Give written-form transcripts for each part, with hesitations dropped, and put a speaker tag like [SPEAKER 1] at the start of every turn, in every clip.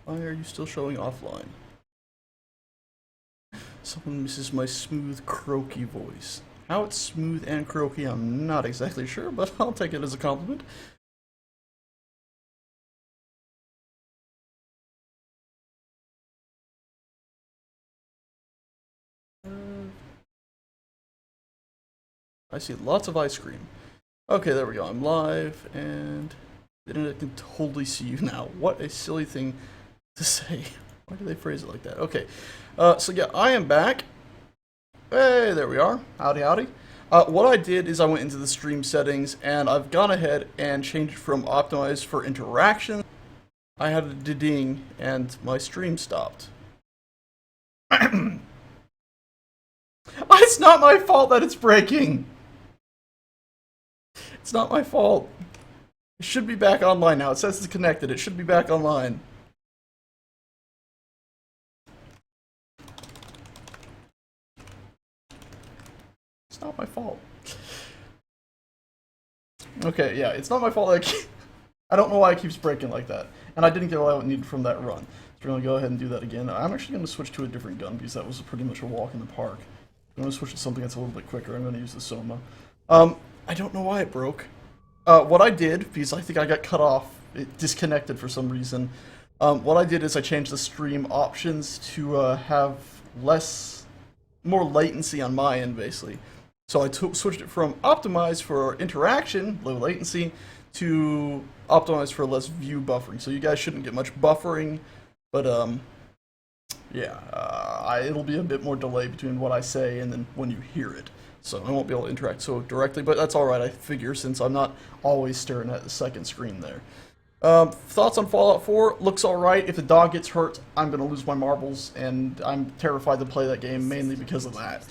[SPEAKER 1] Why are you still showing offline? Someone misses my smooth, croaky voice. How it's smooth and croaky, I'm not exactly sure, but I'll take it as a compliment. I see lots of ice cream. Okay, there we go. I'm live, and the internet can totally see you now. What a silly thing to say. Why do they phrase it like that? Okay, so yeah, I am back. Hey, there we are. Howdy, howdy. What I did is I went into the stream settings, and I've gone ahead and changed it from optimized for interaction. I had a ding, and my stream stopped. It's not my fault that it's breaking. It's not my fault. It should be back online now. It says it's connected. It should be back online. It's not my fault. Okay, yeah, it's not my fault. I don't know why it keeps breaking like that. And I didn't get what I needed from that run. So we're going to go ahead and do that again. I'm actually going to switch to a different gun because that was pretty much a walk in the park. I'm going to switch to something that's a little bit quicker. I'm going to use the Soma. I don't know why it broke. What I did, because I think I got cut off, it disconnected for some reason. What I did is I changed the stream options to have more latency on my end, basically. So I switched it from optimized for interaction, low latency, to optimized for less view buffering. So you guys shouldn't get much buffering, but yeah, it'll be a bit more delay between what I say and then when you hear it. So I won't be able to interact so directly, but that's alright, I figure, since I'm not always staring at the second screen there. Thoughts on Fallout 4? Looks alright. If the dog gets hurt, I'm going to lose my marbles, and I'm terrified to play that game, mainly because of that.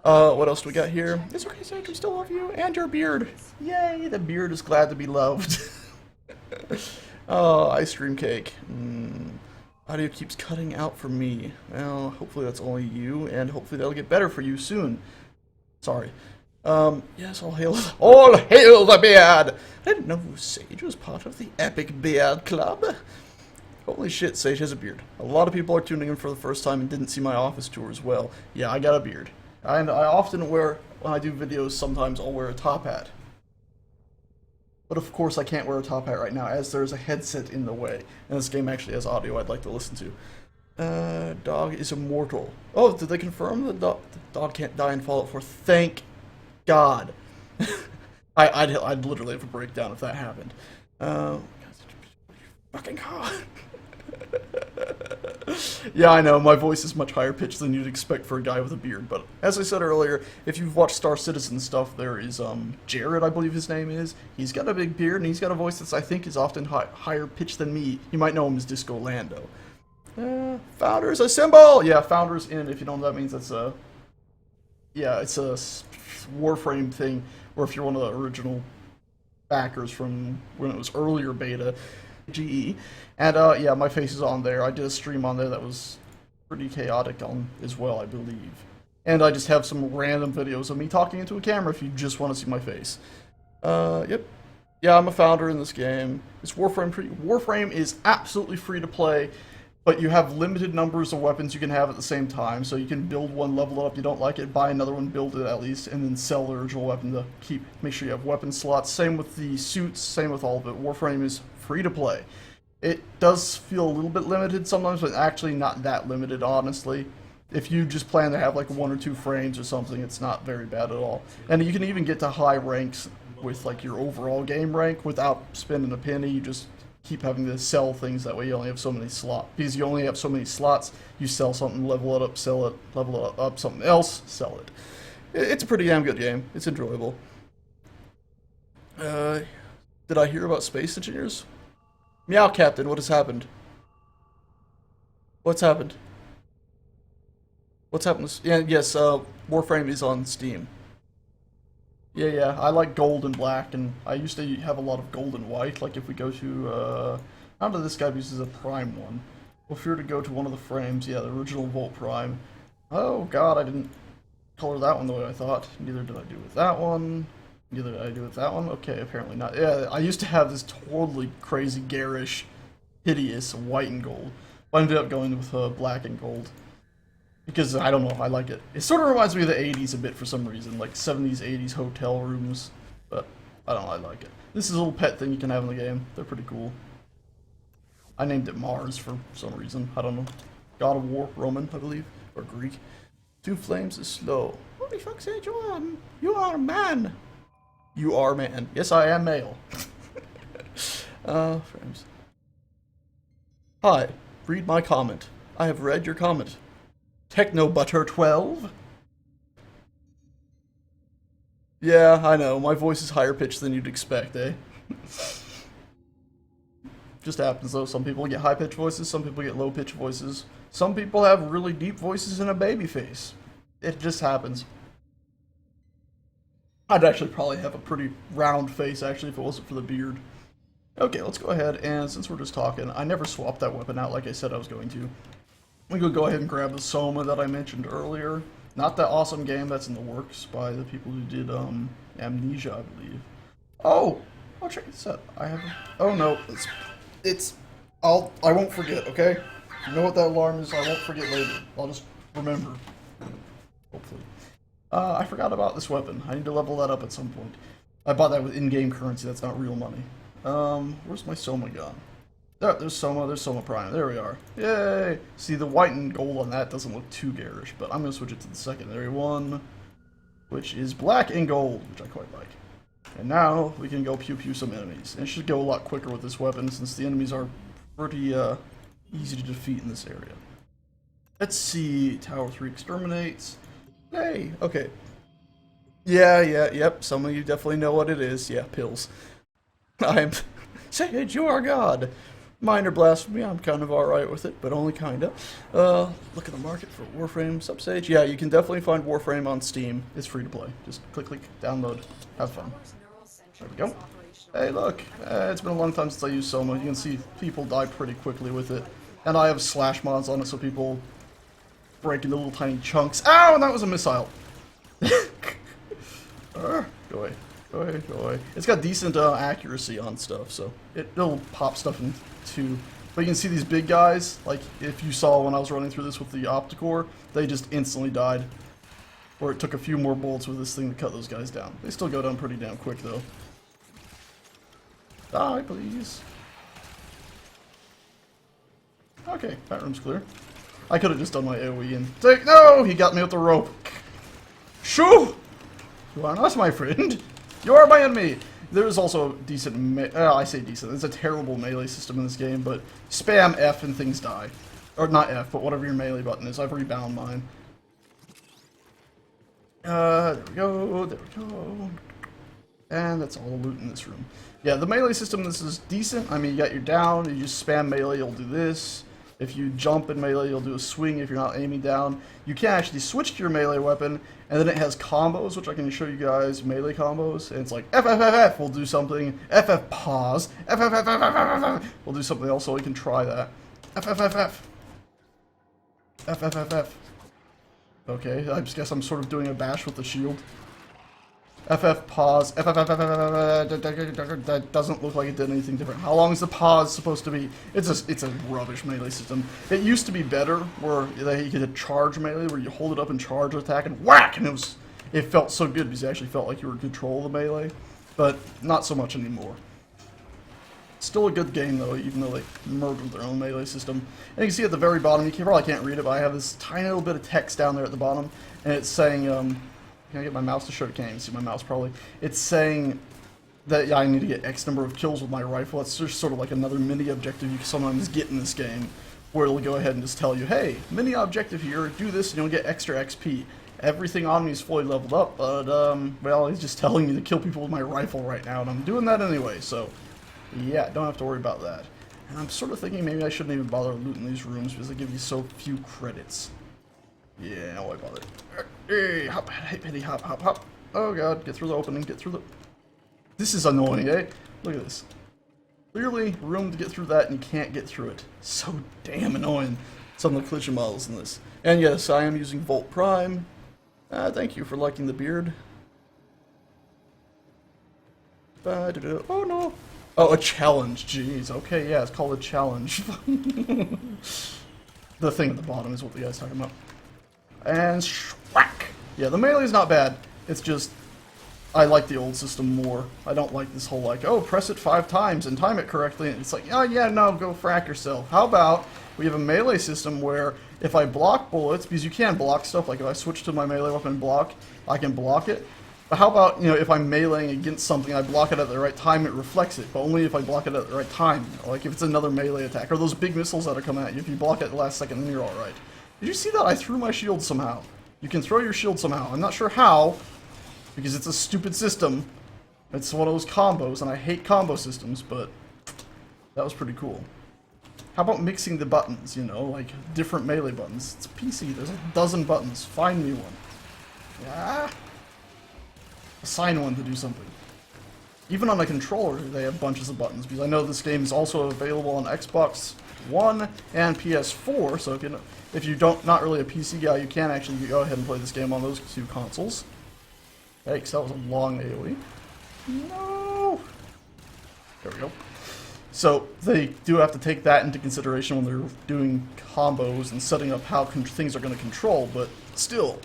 [SPEAKER 1] What else do we got here? It's okay, Sage, we still love you, and your beard. Yay, the beard is glad to be loved. Oh, ice cream cake. Audio keeps cutting out for me. Well, hopefully that's only you, and hopefully that'll get better for you soon. Sorry. Yes, all hail the beard! I didn't know Sage was part of the Epic Beard Club. Holy shit, Sage has a beard. A lot of people are tuning in for the first time and didn't see my office tour as well. Yeah, I got a beard. And I often wear, when I do videos, sometimes I'll wear a top hat. But of course I can't wear a top hat right now, as there's a headset in the way. And this game actually has audio I'd like to listen to. Dog is immortal. Oh, did they confirm the dog can't die in Fallout 4? Thank God. I'd literally have a breakdown if that happened. Fucking hot. Yeah, I know, my voice is much higher pitched than you'd expect for a guy with a beard, but as I said earlier, if you've watched Star Citizen stuff, there is, Jared, I believe his name is. He's got a big beard, and he's got a voice that I think is often higher pitched than me. You might know him as Disco Lando. Founders assemble! Yeah, Founders in, if you don't know what that means, that's yeah, it's a Warframe thing, or if you're one of the original backers from when it was earlier beta, GE. And yeah, my face is on there. I did a stream on there that was pretty chaotic on as well, I believe. And I just have some random videos of me talking into a camera if you just want to see my face. Yep. Yeah, I'm a founder in this game. It's Warframe. Warframe is absolutely free to play, but you have limited numbers of weapons you can have at the same time. So you can build one, level it up, you don't like it, buy another one, build it at least, and then sell the original weapon to make sure you have weapon slots. Same with the suits, same with all of it. Warframe is free to play. It does feel a little bit limited sometimes, but actually not that limited, honestly. If you just plan to have like 1 or 2 frames or something, it's not very bad at all. And you can even get to high ranks with like your overall game rank without spending a penny. You just keep having to sell things, that way you only have so many slots. Because you only have so many slots, you sell something, level it up, sell it, level it up, something else, sell it. It's a pretty damn good game. It's enjoyable. Did I hear about space engineers? Meow, Captain, what has happened? What's happened? What's happened? Yeah, yes, Warframe is on Steam. Yeah, I like gold and black, and I used to have a lot of gold and white. Like if we go to, how did this guy uses a prime one? Well, if you were to go to one of the frames, yeah, the original Volt Prime. Oh god, I didn't color that one the way I thought. Neither did I do with that one. Neither did I do with that one. Okay, apparently not. Yeah, I used to have this totally crazy, garish, hideous white and gold. But I ended up going with black and gold. Because, I don't know, I like it. It sort of reminds me of the 80s a bit for some reason, like 70s, 80s hotel rooms. But, I don't know, I like it. This is a little pet thing you can have in the game. They're pretty cool. I named it Mars for some reason. I don't know. God of War, Roman, I believe. Or Greek. Two flames is slow. Holy fuck, say Joanne, you are a man. You are man. Yes, I am male. Frames. Hi, read my comment. I have read your comment. Techno Butter 12? Yeah, I know. My voice is higher pitched than you'd expect, eh? Just happens though. Some people get high pitched voices, some people get low pitched voices. Some people have really deep voices and a baby face. It just happens. I'd actually probably have a pretty round face actually if it wasn't for the beard. Okay, let's go ahead and since we're just talking, I never swapped that weapon out like I said I was going to. We could go ahead and grab the Soma that I mentioned earlier. Not that awesome game that's in the works by the people who did Amnesia, I believe. Oh, check this out. I have. Oh no, I won't forget. Okay, you know what that alarm is. I won't forget later. I'll just remember. Hopefully. I forgot about this weapon. I need to level that up at some point. I bought that with in-game currency. That's not real money. Where's my Soma gun? There's Soma Prime. There we are. Yay! See, the white and gold on that doesn't look too garish, but I'm going to switch it to the secondary one, which is black and gold, which I quite like. And now we can go pew-pew some enemies. And it should go a lot quicker with this weapon, since the enemies are pretty easy to defeat in this area. Let's see. Tower 3 exterminates. Hey! Okay. Yep. Some of you definitely know what it is. Yeah, pills. I'm... Sage, you are God! Minor blasphemy, I'm kind of alright with it, but only kinda. Look at the market for Warframe, Substage. Yeah, you can definitely find Warframe on Steam. It's free to play. Just click, download, have fun. There we go. Hey, look, it's been a long time since I used Soma. You can see people die pretty quickly with it. And I have slash mods on it so people break into little tiny chunks. Ow, and that was a missile. Go away. Go away. It's got decent accuracy on stuff, so it'll pop stuff into. But you can see these big guys, like if you saw when I was running through this with the Opticore, they just instantly died. Or it took a few more bullets with this thing to cut those guys down. They still go down pretty damn quick, though. Die, please. Okay, that room's clear. I could have just done my AoE and take. No! He got me with the rope. Shoo! You are not my friend. You are my enemy! There is also decent, I say decent, there's a terrible melee system in this game, but spam F and things die. Or not F, but whatever your melee button is. I've rebound mine. There we go. And that's all the loot in this room. Yeah, the melee system, this is decent. I mean, you got your down, you just spam melee, you'll do this. If you jump in melee, you'll do a swing if you're not aiming down. You can actually switch to your melee weapon, and then it has combos, which I can show you guys, melee combos. And it's like, FFFF will do something, FF pause, FFFFFF will do something else, so you can try that. FFFF. FFFF. Okay, I just guess I'm sort of doing a bash with the shield. FF pause. That doesn't look like it did anything different. How long is the pause supposed to be? It's a rubbish melee system. It used to be better, where you could charge melee, where you hold it up and charge attack and whack, and it felt so good because you actually felt like you were in control of the melee, but not so much anymore. Still a good game though, even though they murdered their own melee system. And you can see at the very bottom, you probably can't read it, but I have this tiny little bit of text down there at the bottom, and it's saying, can I get my mouse to show it? Can't even see my mouse probably. It's saying that I need to get X number of kills with my rifle. It's just sort of like another mini objective you can sometimes get in this game, where it'll go ahead and just tell you, hey, mini objective here, do this and you'll get extra XP. Everything on me is fully leveled up, but well, he's just telling me to kill people with my rifle right now, and I'm doing that anyway, so yeah, don't have to worry about that. And I'm sort of thinking maybe I shouldn't even bother looting these rooms because they give you so few credits. Yeah, why bother? Hey, hop, hey, hop, hop, hop. Oh god, get through the opening, get through the... This is annoying, eh? Look at this. Clearly, room to get through that and you can't get through it. So damn annoying. Some of the collision models in this. And yes, I am using Volt Prime. Thank you for liking the beard. Oh no! Oh, a challenge, jeez. Okay, yeah, it's called a challenge. The thing at the bottom is what the guy's talking about. And schwack! Yeah, the melee is not bad. It's just, I like the old system more. I don't like this whole like, oh, press it 5 times and time it correctly. And it's like, oh yeah, no, go frack yourself. How about we have a melee system where if I block bullets, because you can block stuff, like if I switch to my melee weapon block, I can block it. But how about, you know, if I'm meleeing against something, I block it at the right time, it reflects it, but only if I block it at the right time. You know, like if it's another melee attack, or those big missiles that are coming at you, if you block it at the last second, then you're alright. Did you see that? I threw my shield somehow. You can throw your shield somehow. I'm not sure how, because it's a stupid system. It's one of those combos, and I hate combo systems, but that was pretty cool. How about mixing the buttons, you know, like different melee buttons? It's PC, there's a dozen buttons. Find me one. Yeah. Assign one to do something. Even on a controller, they have bunches of buttons, because I know this game is also available on Xbox One and PS4, so if you don't, not really a PC guy, you can actually go ahead and play this game on those 2 consoles. Yikes, that was a long AoE. No! There we go. So, they do have to take that into consideration when they're doing combos and setting up how things are going to control, but still,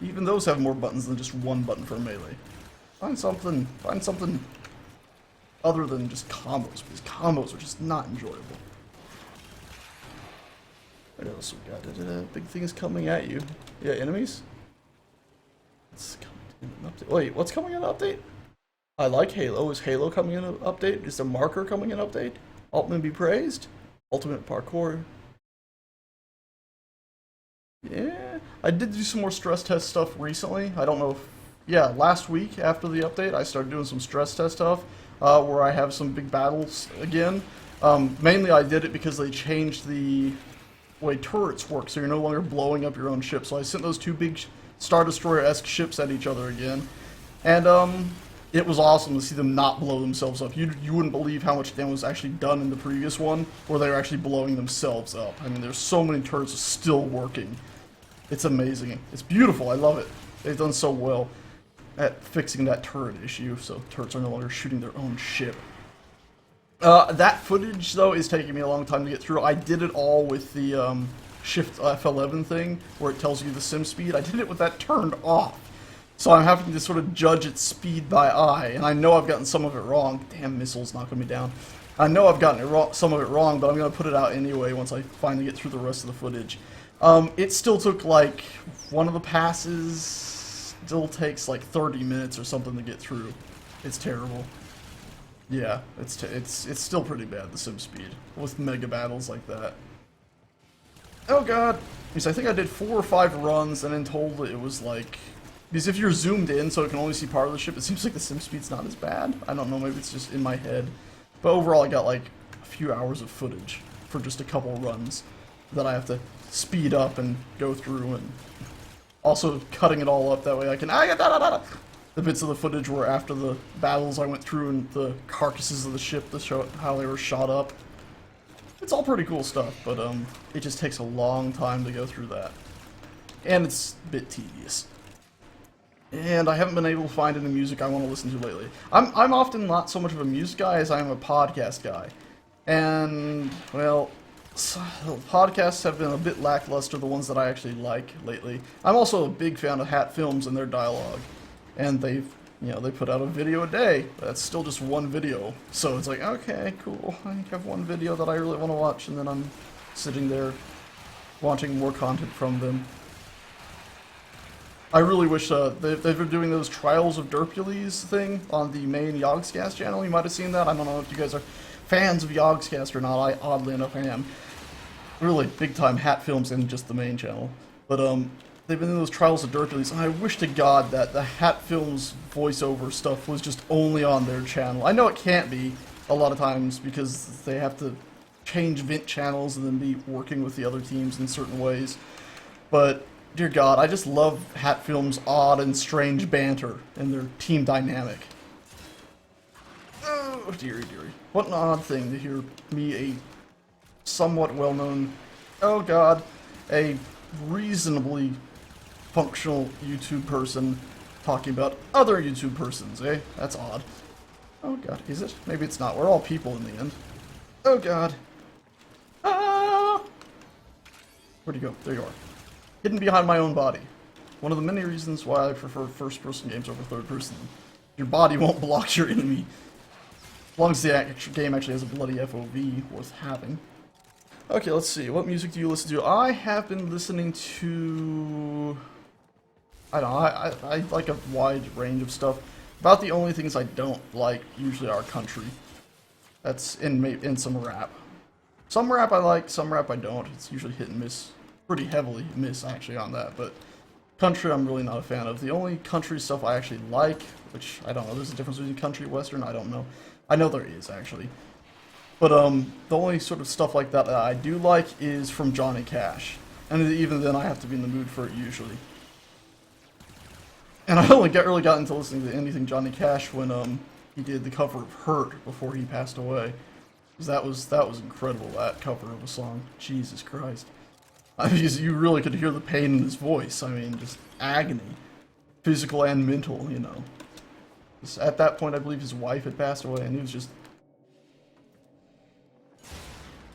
[SPEAKER 1] even those have more buttons than just one button for melee. Find something other than just combos, because combos are just not enjoyable. What else we got? Big things coming at you. Yeah, enemies? It's coming in an update. Wait, what's coming in an update? I like Halo. Is Halo coming in an update? Is the marker coming in an update? Altman be praised? Ultimate parkour. Yeah, I did do some more stress test stuff recently. I don't know if... Yeah, last week after the update, I started doing some stress test stuff, where I have some big battles again. Mainly I did it because they changed the way turrets work, so you're no longer blowing up your own ship. So I sent those 2 big Star Destroyer-esque ships at each other again. And, it was awesome to see them not blow themselves up. You wouldn't believe how much damage was actually done in the previous one, where they were actually blowing themselves up. I mean, there's so many turrets still working. It's amazing. It's beautiful. I love it. They've done so well at fixing that turret issue, so turrets are no longer shooting their own ship. That footage, though, is taking me a long time to get through. I did it all with the Shift F11 thing, where it tells you the sim speed. I did it with that turned off. So I'm having to sort of judge its speed by eye, and I know I've gotten some of it wrong. Damn, missiles knocking me down. I know I've gotten some of it wrong, but I'm going to put it out anyway once I finally get through the rest of the footage. It still took, like, one of the passes still takes, like, 30 minutes or something to get through. It's terrible. Yeah, it's still pretty bad, the sim speed, with mega battles like that. Oh god! Because I think I did 4 or 5 runs and then told it was, like... Because if you're zoomed in so it can only see part of the ship, it seems like the sim speed's not as bad. I don't know, maybe it's just in my head. But overall, I got like a few hours of footage for just a couple runs that I have to speed up and go through, and also cutting it all up that way I can... The bits of the footage were after the battles I went through and the carcasses of the ship to show how they were shot up. It's all pretty cool stuff, but it just takes a long time to go through that. And it's a bit tedious. And I haven't been able to find any music I want to listen to lately. I'm often not so much of a music guy as I am a podcast guy. And, well, podcasts have been a bit lackluster, the ones that I actually like lately. I'm also a big fan of Hat Films and their dialogue. And they put out a video a day. That's still just one video. So it's like, okay, cool. I have one video that I really want to watch, and then I'm sitting there watching more content from them. I really wish they've been doing those Trials of Derpules thing on the main Yogscast channel. You might have seen that. I don't know if you guys are fans of Yogscast or not. I, oddly enough, am. Really big time Hat Films and just the main channel. But they've been in those Trials of Derpules, and I wish to God that the Hat Films voiceover stuff was just only on their channel. I know it can't be a lot of times because they have to change Vent channels and then be working with the other teams in certain ways. But dear God, I just love Hat Films' odd and strange banter and their team dynamic. Oh, dearie, dearie. What an odd thing to hear me, a somewhat well-known, oh God, a reasonably functional YouTube person talking about other YouTube persons, eh? That's odd. Oh God, is it? Maybe it's not. We're all people in the end. Oh God. Ah! Where'd you go? There you are. Hidden behind my own body. One of the many reasons why I prefer first-person games over third-person. Your body won't block your enemy. As long as the game actually has a bloody FOV worth having. Okay, let's see. What music do you listen to? I have been listening to... I don't know. I like a wide range of stuff. About the only things I don't like usually are country. That's in some rap. Some rap I like, some rap I don't. It's usually hit and miss. Pretty heavily miss, actually, on that. But country I'm really not a fan of. The only country stuff I actually like, which I don't know, there's a difference between country and western, I don't know. I know there is, actually. But the only sort of stuff like that I do like is from Johnny Cash. And even then I have to be in the mood for it usually. And I only really got into listening to anything Johnny Cash when he did the cover of Hurt before he passed away. That was incredible, that cover of a song. Jesus Christ. I mean, you really could hear the pain in his voice. I mean, just agony. Physical and mental, you know. At that point, I believe his wife had passed away, and he was just...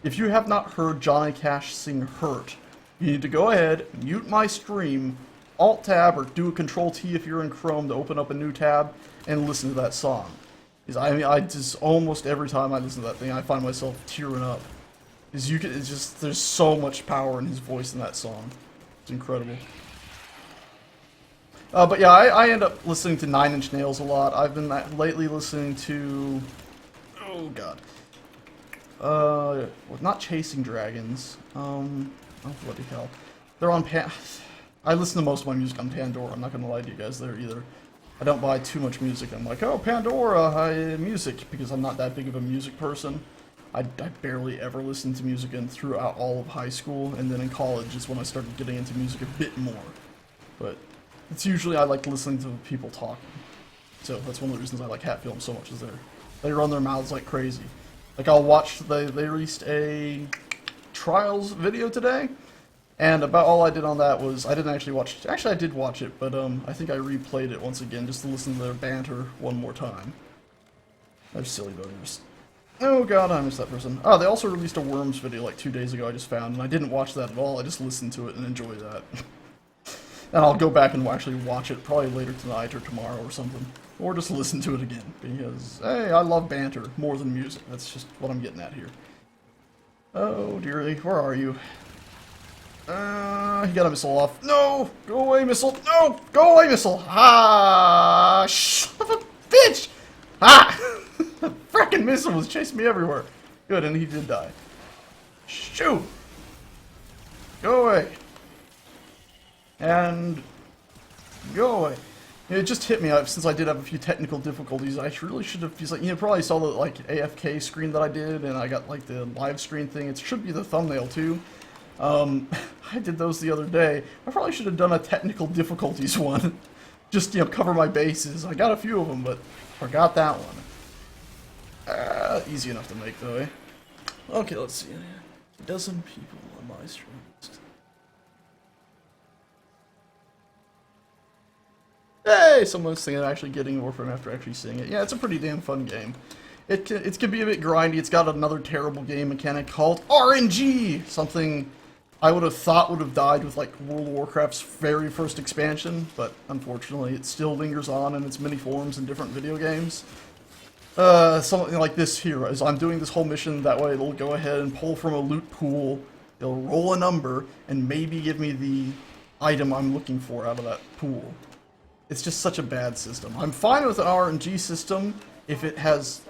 [SPEAKER 1] If you have not heard Johnny Cash sing Hurt, you need to go ahead, mute my stream, Alt-Tab, or do a Control-T if you're in Chrome to open up a new tab, and listen to that song. Because, I mean, I just, almost every time I listen to that thing, I find myself tearing up. Because it's just, there's so much power in his voice in that song. It's incredible. But yeah, I end up listening to Nine Inch Nails a lot. I've been lately listening to, oh god, not Chasing Dragons. Oh bloody hell, they're on I listen to most of my music on Pandora. I'm not gonna lie to you guys there either. I don't buy too much music. I'm like, oh, Pandora, music, because I'm not that big of a music person. I barely ever listened to music throughout all of high school, and then in college is when I started getting into music a bit more. But it's usually I like listening to people talking. So that's one of the reasons I like Hatfield so much, is they run their mouths like crazy. Like I'll watch, they released a Trials video today, and about all I did on that was, I didn't actually watch, actually I did watch it, but I think I replayed it once again just to listen to their banter one more time. They're silly voters. Oh god, I missed that person. Oh, they also released a Worms video like 2 days ago I just found, and I didn't watch that at all, I just listened to it and enjoyed that. And I'll go back and actually watch it probably later tonight or tomorrow or something. Or just listen to it again, because, hey, I love banter more than music. That's just what I'm getting at here. Oh, dearie, where are you? He got a missile off. No! Go away, missile! No! Go away, missile! Ah! Son of a bitch! Ah! The frickin' missile was chasing me everywhere. Good, and he did die. Shoot! Go away. And go away. It just hit me since I did have a few technical difficulties. I really should have, like, you probably saw the like AFK screen that I did, and I got like the live screen thing. It should be the thumbnail too. I did those the other day. I probably should have done a technical difficulties one, just cover my bases. I got a few of them, but forgot that one. Easy enough to make though. Eh? Okay, let's see. A dozen people on my stream. Hey, someone's thinking of actually getting Warframe after actually seeing it. Yeah, it's a pretty damn fun game. It can be a bit grindy. It's got another terrible game mechanic called RNG! Something I would have thought would have died with like World of Warcraft's very first expansion, but unfortunately it still lingers on in its many forms in different video games. Something like this here is I'm doing this whole mission, that way it'll go ahead and pull from a loot pool, it'll roll a number, and maybe give me the item I'm looking for out of that pool. It's just such a bad system. I'm fine with an RNG system if it has...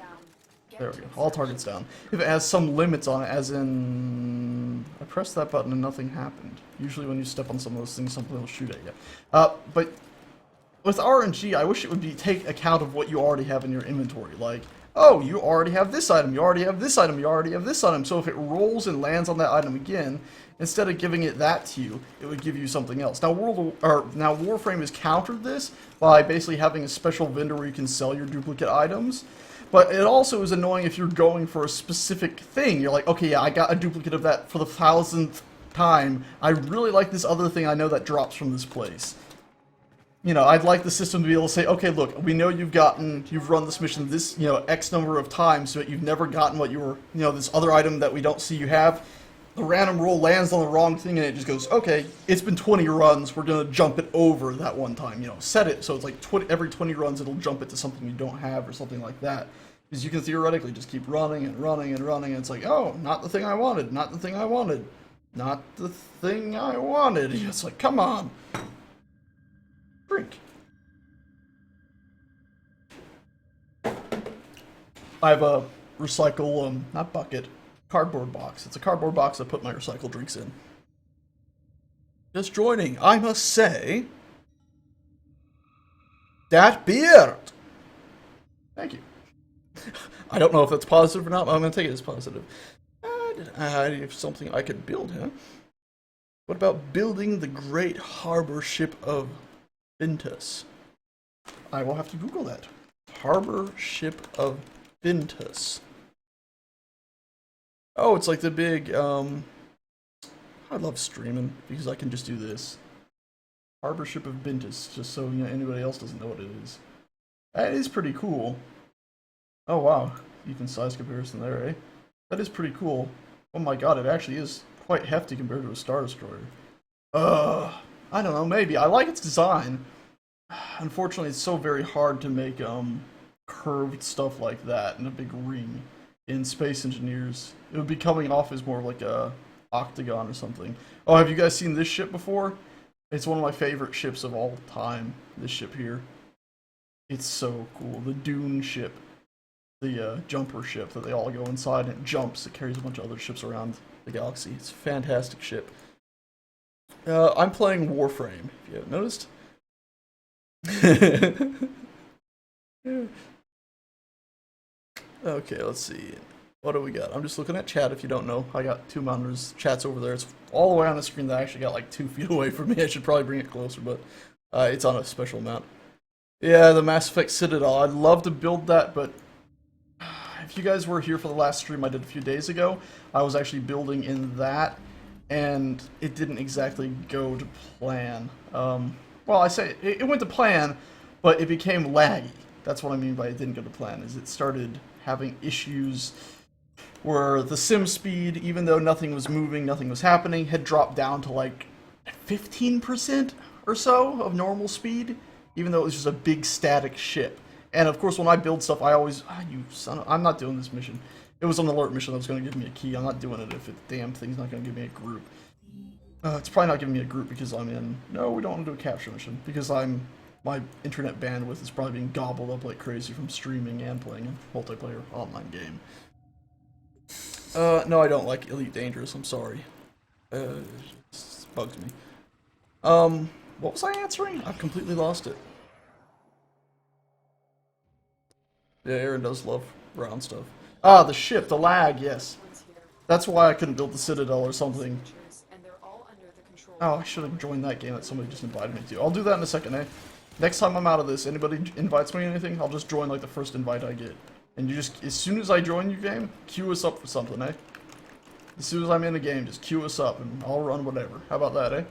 [SPEAKER 1] There we go. All targets down. If it has some limits on it, as in... I pressed that button and nothing happened. Usually when you step on some of those things, something will shoot at you. But with RNG, I wish it would take account of what you already have in your inventory. Like, oh, you already have this item, you already have this item, you already have this item. So if it rolls and lands on that item again, instead of giving it that to you, it would give you something else. Now, Warframe has countered this by basically having a special vendor where you can sell your duplicate items. But it also is annoying if you're going for a specific thing. You're like, okay, yeah, I got a duplicate of that for the 1000th time. I really like this other thing I know that drops from this place. You know, I'd like the system to be able to say, okay, look, we know you've run this mission this, X number of times, but you've never gotten what you were, this other item that we don't see you have. the random roll lands on the wrong thing and it just goes, okay, it's been 20 runs, we're gonna jump it over that one time, you know, set it so it's like every 20 runs it'll jump it to something you don't have or something like that. Because you can theoretically just keep running and running and running and it's like, oh, not the thing I wanted, not the thing I wanted, not the thing I wanted. It's like, come on. Drink. I have a recycle, not bucket, cardboard box. It's a cardboard box I put my recycled drinks in. Just joining, I must say, that beard. Thank you. I don't know if that's positive or not, but I'm going to take it as positive. I have something I could build here. What about building the great harbor ship of Ventus? I will have to Google that. Harbor ship of Ventus. Oh, it's like the big, I love streaming because I can just do this. Harbor ship of Ventus, just so you know, anybody else doesn't know what it is. That is pretty cool. Oh wow, even size comparison there, eh? That is pretty cool. Oh my god, it actually is quite hefty compared to a Star Destroyer. I don't know, maybe. I like its design. Unfortunately, it's so very hard to make, curved stuff like that in a big ring. In Space Engineers, it would be coming off as more like a octagon or something. Oh, have you guys seen this ship before? It's one of my favorite ships of all time, this ship here. It's so cool. The Dune ship. The jumper ship that they all go inside and it jumps. It carries a bunch of other ships around the galaxy. It's a fantastic ship. I'm playing Warframe, if you haven't noticed. Okay, let's see. What do we got? I'm just looking at chat if you don't know. I got two monitors. Chat's over there. It's all the way on the screen that I actually got like 2 feet away from me. I should probably bring it closer, but it's on a special mount. Yeah, the Mass Effect Citadel. I'd love to build that, but if you guys were here for the last stream I did a few days ago, I was actually building in that, and it didn't exactly go to plan. Well, I say it went to plan, but it became laggy. That's what I mean by it didn't go to plan, is it started having issues where the sim speed, even though nothing was moving, nothing was happening, had dropped down to like 15% or so of normal speed, even though it was just a big static ship. And of course, when I build stuff, I always, you son of, I'm not doing this mission. It was an alert mission that was going to give me a key. I'm not doing it if the damn thing's not going to give me a group. It's probably not giving me a group because I'm in, no, we don't want to do a capture mission, because my internet bandwidth is probably being gobbled up like crazy from streaming and playing a multiplayer online game. No, I don't like Elite Dangerous, I'm sorry. It bugs me. What was I answering? I've completely lost it. Yeah, Aaron does love round stuff. Ah, the ship, the lag, yes. That's why I couldn't build the Citadel or something. Oh, I should have joined that game that somebody just invited me to. I'll do that in a second, eh? Next time I'm out of this, anybody invites me or anything, I'll just join like the first invite I get. And you just, as soon as I join your game, queue us up for something, eh? As soon as I'm in a game, just queue us up and I'll run whatever. How about that, eh?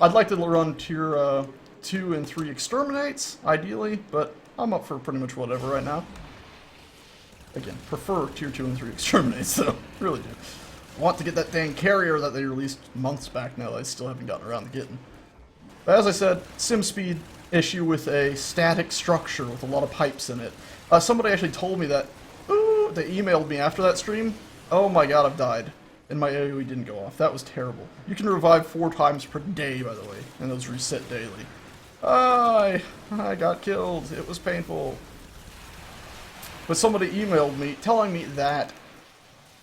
[SPEAKER 1] I'd like to run tier 2 and 3 exterminates, ideally, but I'm up for pretty much whatever right now. Again, prefer tier 2 and 3 exterminates, though. Really do. Want to get that dang carrier that they released months back now that I still haven't gotten around to getting. But as I said, sim speed issue with a static structure with a lot of pipes in it. Somebody actually told me that, ooh, they emailed me after that stream. Oh my god, I've died. And my AoE didn't go off. That was terrible. You can revive 4 times per day, by the way, and those reset daily. I got killed. It was painful. But somebody emailed me telling me that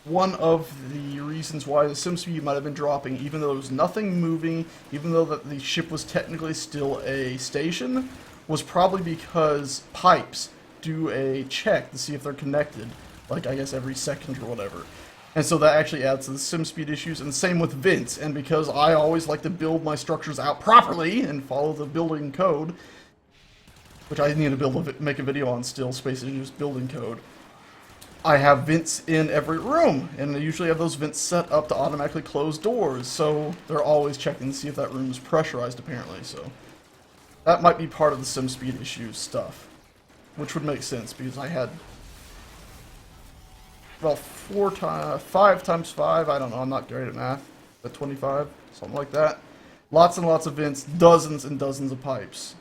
[SPEAKER 1] one of the reasons why the sim speed might have been dropping, even though there was nothing moving, even though that the ship was technically still a station, was probably because pipes do a check to see if they're connected, like I guess every second or whatever. And so that actually adds to the sim speed issues, and same with vents. And because I always like to build my structures out properly and follow the building code, which I need to make a video on still, Space Engineers building code, I have vents in every room, and I usually have those vents set up to automatically close doors, so they're always checking to see if that room is pressurized, apparently, so that might be part of the sim speed issues stuff, which would make sense, because I had well, 5 times 5, I don't know, I'm not great at math, but 25, something like that. Lots and lots of vents, dozens and dozens of pipes.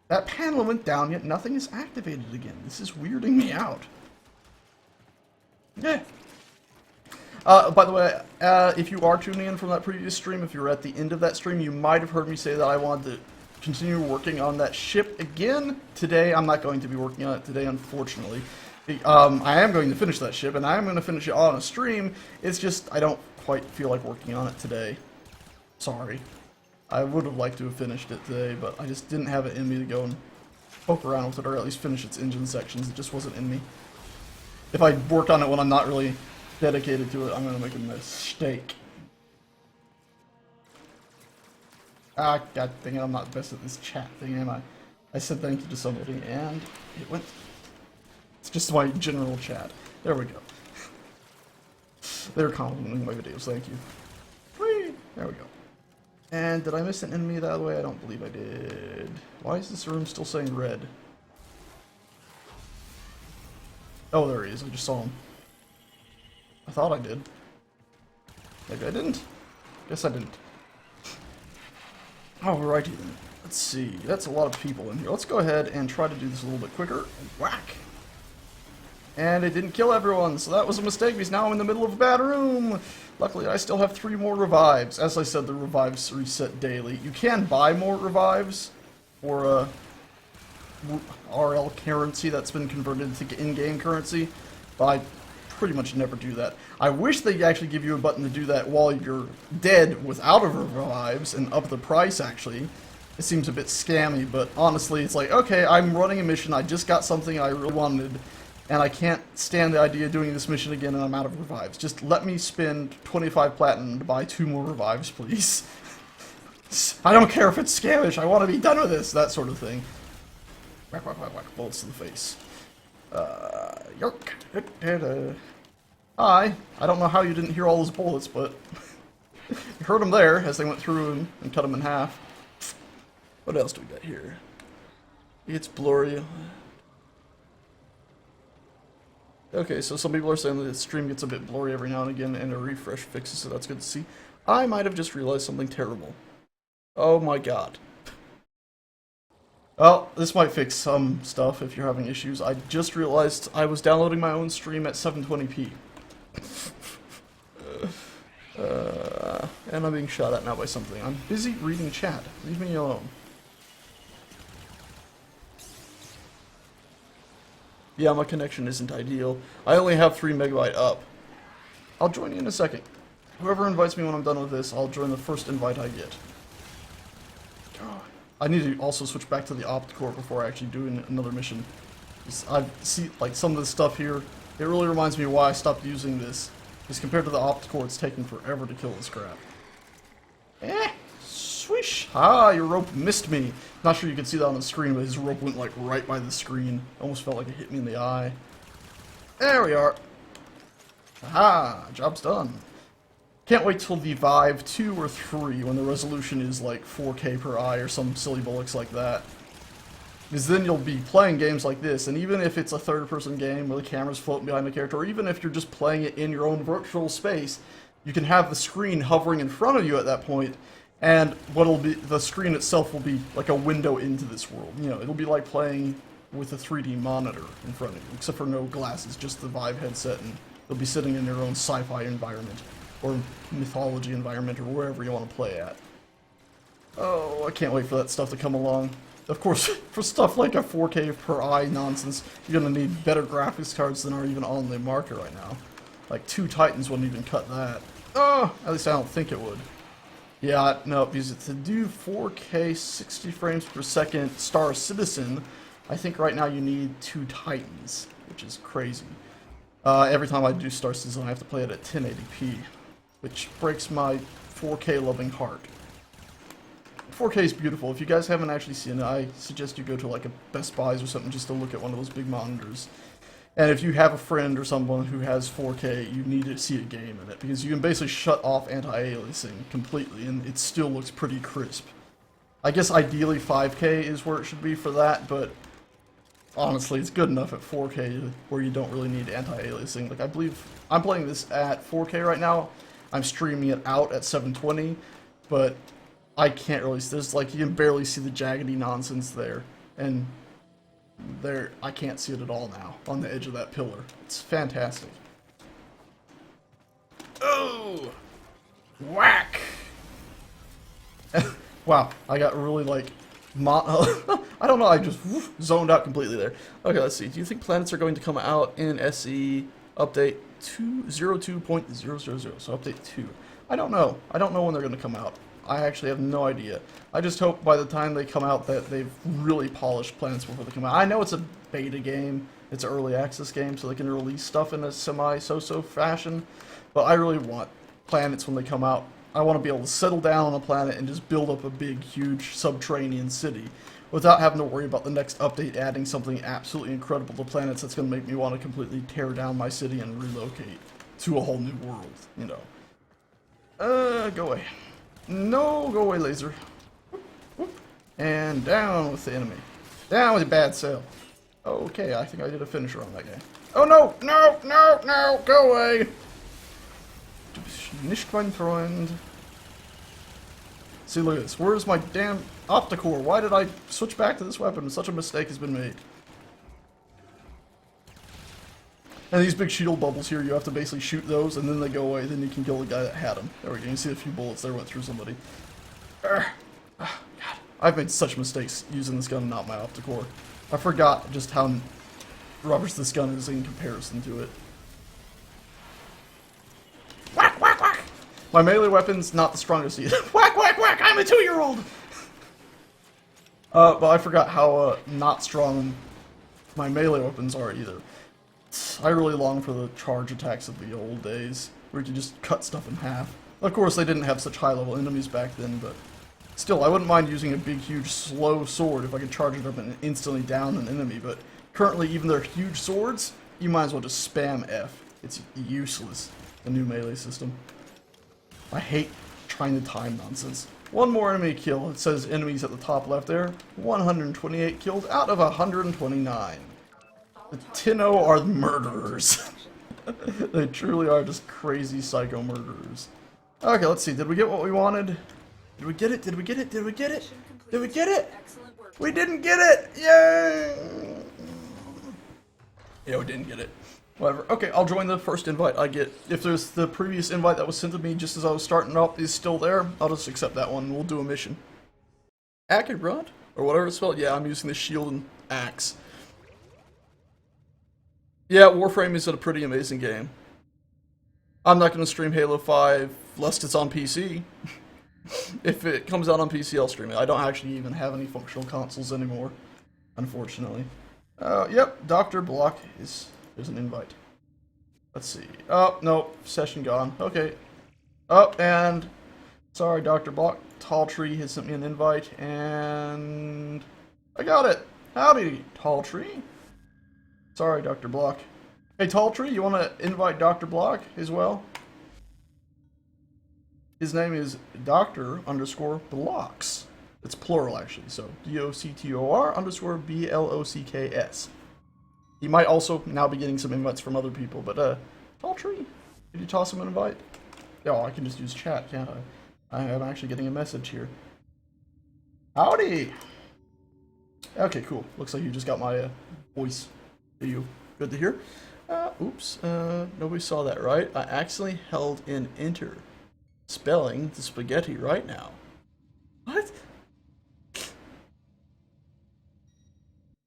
[SPEAKER 1] That panel went down, yet nothing is activated again. This is weirding me out. Yeah. By the way, if you are tuning in from that previous stream, if you were at the end of that stream, you might have heard me say that I wanted to continue working on that ship again. Today, I'm not going to be working on it today, unfortunately. I am going to finish that ship, and I am going to finish it on a stream. It's just, I don't quite feel like working on it today. Sorry. I would have liked to have finished it today, but I just didn't have it in me to go and poke around with it, or at least finish its engine sections. It just wasn't in me. If I work on it when I'm not really dedicated to it, I'm going to make a mistake. Ah, god dang it, I'm not best at this chat thing, am I? I said thank you to somebody, and it went. It's just my general chat. There we go. They're complimenting my videos, thank you. Whee! There we go. And did I miss an enemy that way? I don't believe I did. Why is this room still saying red? Oh, there he is. I just saw him. I thought I did. Maybe I didn't. Guess I didn't. Alrighty then. Let's see. That's a lot of people in here. Let's go ahead and try to do this a little bit quicker. Whack! And it didn't kill everyone, so that was a mistake because now I'm in the middle of a bad room. Luckily, I still have 3 more revives. As I said, the revives reset daily. You can buy more revives for RL currency that's been converted to in-game currency, but I pretty much never do that. I wish they'd actually give you a button to do that while you're dead without a revives and up the price, actually. It seems a bit scammy, but honestly, it's like, okay, I'm running a mission, I just got something I really wanted, and I can't stand the idea of doing this mission again and I'm out of revives. Just let me spend 25 platinum to buy 2 more revives, please. I don't care if it's scamish, I want to be done with this, that sort of thing. Whack, whack, whack, whack, bullets to the face. Yerk. Hi. I don't know how you didn't hear all those bullets, but you heard them there as they went through and cut them in half. What else do we got here? It's blurry. Okay, so some people are saying that the stream gets a bit blurry every now and again, and a refresh fixes it. That's good to see. I might have just realized something terrible. Oh my god. Well, this might fix some stuff if you're having issues. I just realized I was downloading my own stream at 720p. And I'm being shot at now by something. I'm busy reading chat. Leave me alone. Yeah, my connection isn't ideal. I only have 3 megabyte up. I'll join you in a second. Whoever invites me when I'm done with this, I'll join the first invite I get. God. I need to also switch back to the Opticore before actually doing another mission. I see, like, some of the stuff here, it really reminds me of why I stopped using this. Because compared to the Opticore, it's taking forever to kill this crap. Swish! Ah, your rope missed me. Not sure you can see that on the screen, but his rope went, like, right by the screen. Almost felt like it hit me in the eye. There we are. Aha! Job's done. Can't wait till the Vive 2 or 3 when the resolution is like 4K per eye or some silly bullocks like that. Because then you'll be playing games like this, and even if it's a third-person game where the camera's floating behind the character, or even if you're just playing it in your own virtual space, you can have the screen hovering in front of you at that point, and what'll be the screen itself will be like a window into this world. You know, it'll be like playing with a 3D monitor in front of you, except for no glasses, just the Vive headset, and you'll be sitting in your own sci-fi environment. Or mythology environment, or wherever you want to play at. Oh, I can't wait for that stuff to come along. Of course, for stuff like a 4K per eye nonsense, you're going to need better graphics cards than are even on the market right now. Like, 2 Titans wouldn't even cut that. Oh, at least I don't think it would. Yeah, no, because to do 4K 60 frames per second Star Citizen, I think right now you need 2 Titans, which is crazy. Every time I do Star Citizen, I have to play it at 1080p. Which breaks my 4K loving heart. 4K is beautiful. If you guys haven't actually seen it, I suggest you go to like a Best Buys or something just to look at one of those big monitors. And if you have a friend or someone who has 4K, you need to see a game in it. Because you can basically shut off anti-aliasing completely and it still looks pretty crisp. I guess ideally 5K is where it should be for that, but honestly, it's good enough at 4K where you don't really need anti-aliasing. Like, I believe I'm playing this at 4K right now. I'm streaming it out at 720, but I can't really. There's like you can barely see the jaggedy nonsense there, and there I can't see it at all now on the edge of that pillar. It's fantastic. Oh, whack! Wow, I got really like. I don't know, I just zoned out completely there. Okay, let's see. Do you think planets are going to come out in SE update 202.000? So update 2. I don't know. I don't know when they're going to come out. I actually have no idea. I just hope by the time they come out that they've really polished planets before they come out. I know it's a beta game. It's an early access game, so they can release stuff in a semi-so-so fashion. But I really want planets when they come out. I want to be able to settle down on a planet and just build up a big, huge subterranean city without having to worry about the next update adding something absolutely incredible to planets that's going to make me want to completely tear down my city and relocate to a whole new world, you know. Go away. No, go away, laser. And down with the enemy. Down with the bad cell. Okay, I think I did a finisher on that guy. Oh no, no, no, no, go away. Nicht mein Freund. See, look at this. Where's my damn Opticore? Why did I switch back to this weapon? Such a mistake has been made. And these big shield bubbles here, you have to basically shoot those, and then they go away. Then you can kill the guy that had them. There we go. You can see a few bullets there went through somebody. God. I've made such mistakes using this gun and not my Opticore. I forgot just how rubbish this gun is in comparison to it. Whack, whack, whack! My melee weapon's not the strongest either. Whack, whack, whack! I'm a 2-year-old! But I forgot how not strong my melee weapons are either. I really long for the charge attacks of the old days, where you could just cut stuff in half. Of course, they didn't have such high-level enemies back then, but still, I wouldn't mind using a big, huge, slow sword if I could charge it up and instantly down an enemy, but currently, even their huge swords, you might as well just spam F. It's useless, the new melee system. I hate trying to time nonsense. One more enemy kill. It says enemies at the top left there. 128 kills out of 129. The Tinno are murderers. They truly are just crazy psycho murderers. Okay, let's see. Did we get what we wanted? Did we get it? Did we get it? Did we get it? Did we get it? We didn't get it! Yay! Yeah, we didn't get it. Whatever. Okay, I'll join the first invite I get. If there's the previous invite that was sent to me just as I was starting up is still there, I'll just accept that one and we'll do a mission. Akirod? Or whatever it's spelled. Yeah, I'm using the shield and axe. Yeah, Warframe is a pretty amazing game. I'm not going to stream Halo 5 lest it's on PC. If it comes out on PC, I'll stream it. I don't actually even have any functional consoles anymore, unfortunately. Yep, Dr. Block is... There's an invite. Let's see. Oh, no. Session gone. Okay. Oh, and... Sorry, Dr. Block. Tall Tree has sent me an invite, and... I got it! Howdy, Tall Tree. Sorry, Dr. Block. Hey, Tall Tree, you want to invite Dr. Block as well? His name is Dr_Blocks. It's plural, actually, so DOCTOR_BLOCKS. He might also now be getting some invites from other people, but, Tall Tree, could you toss him an invite? Oh, I can just use chat, can't I? I am actually getting a message here. Howdy! Okay, cool. Looks like you just got my, voice. Are you good to hear? Oops, nobody saw that, right? I accidentally held in enter. Spelling the spaghetti right now. What?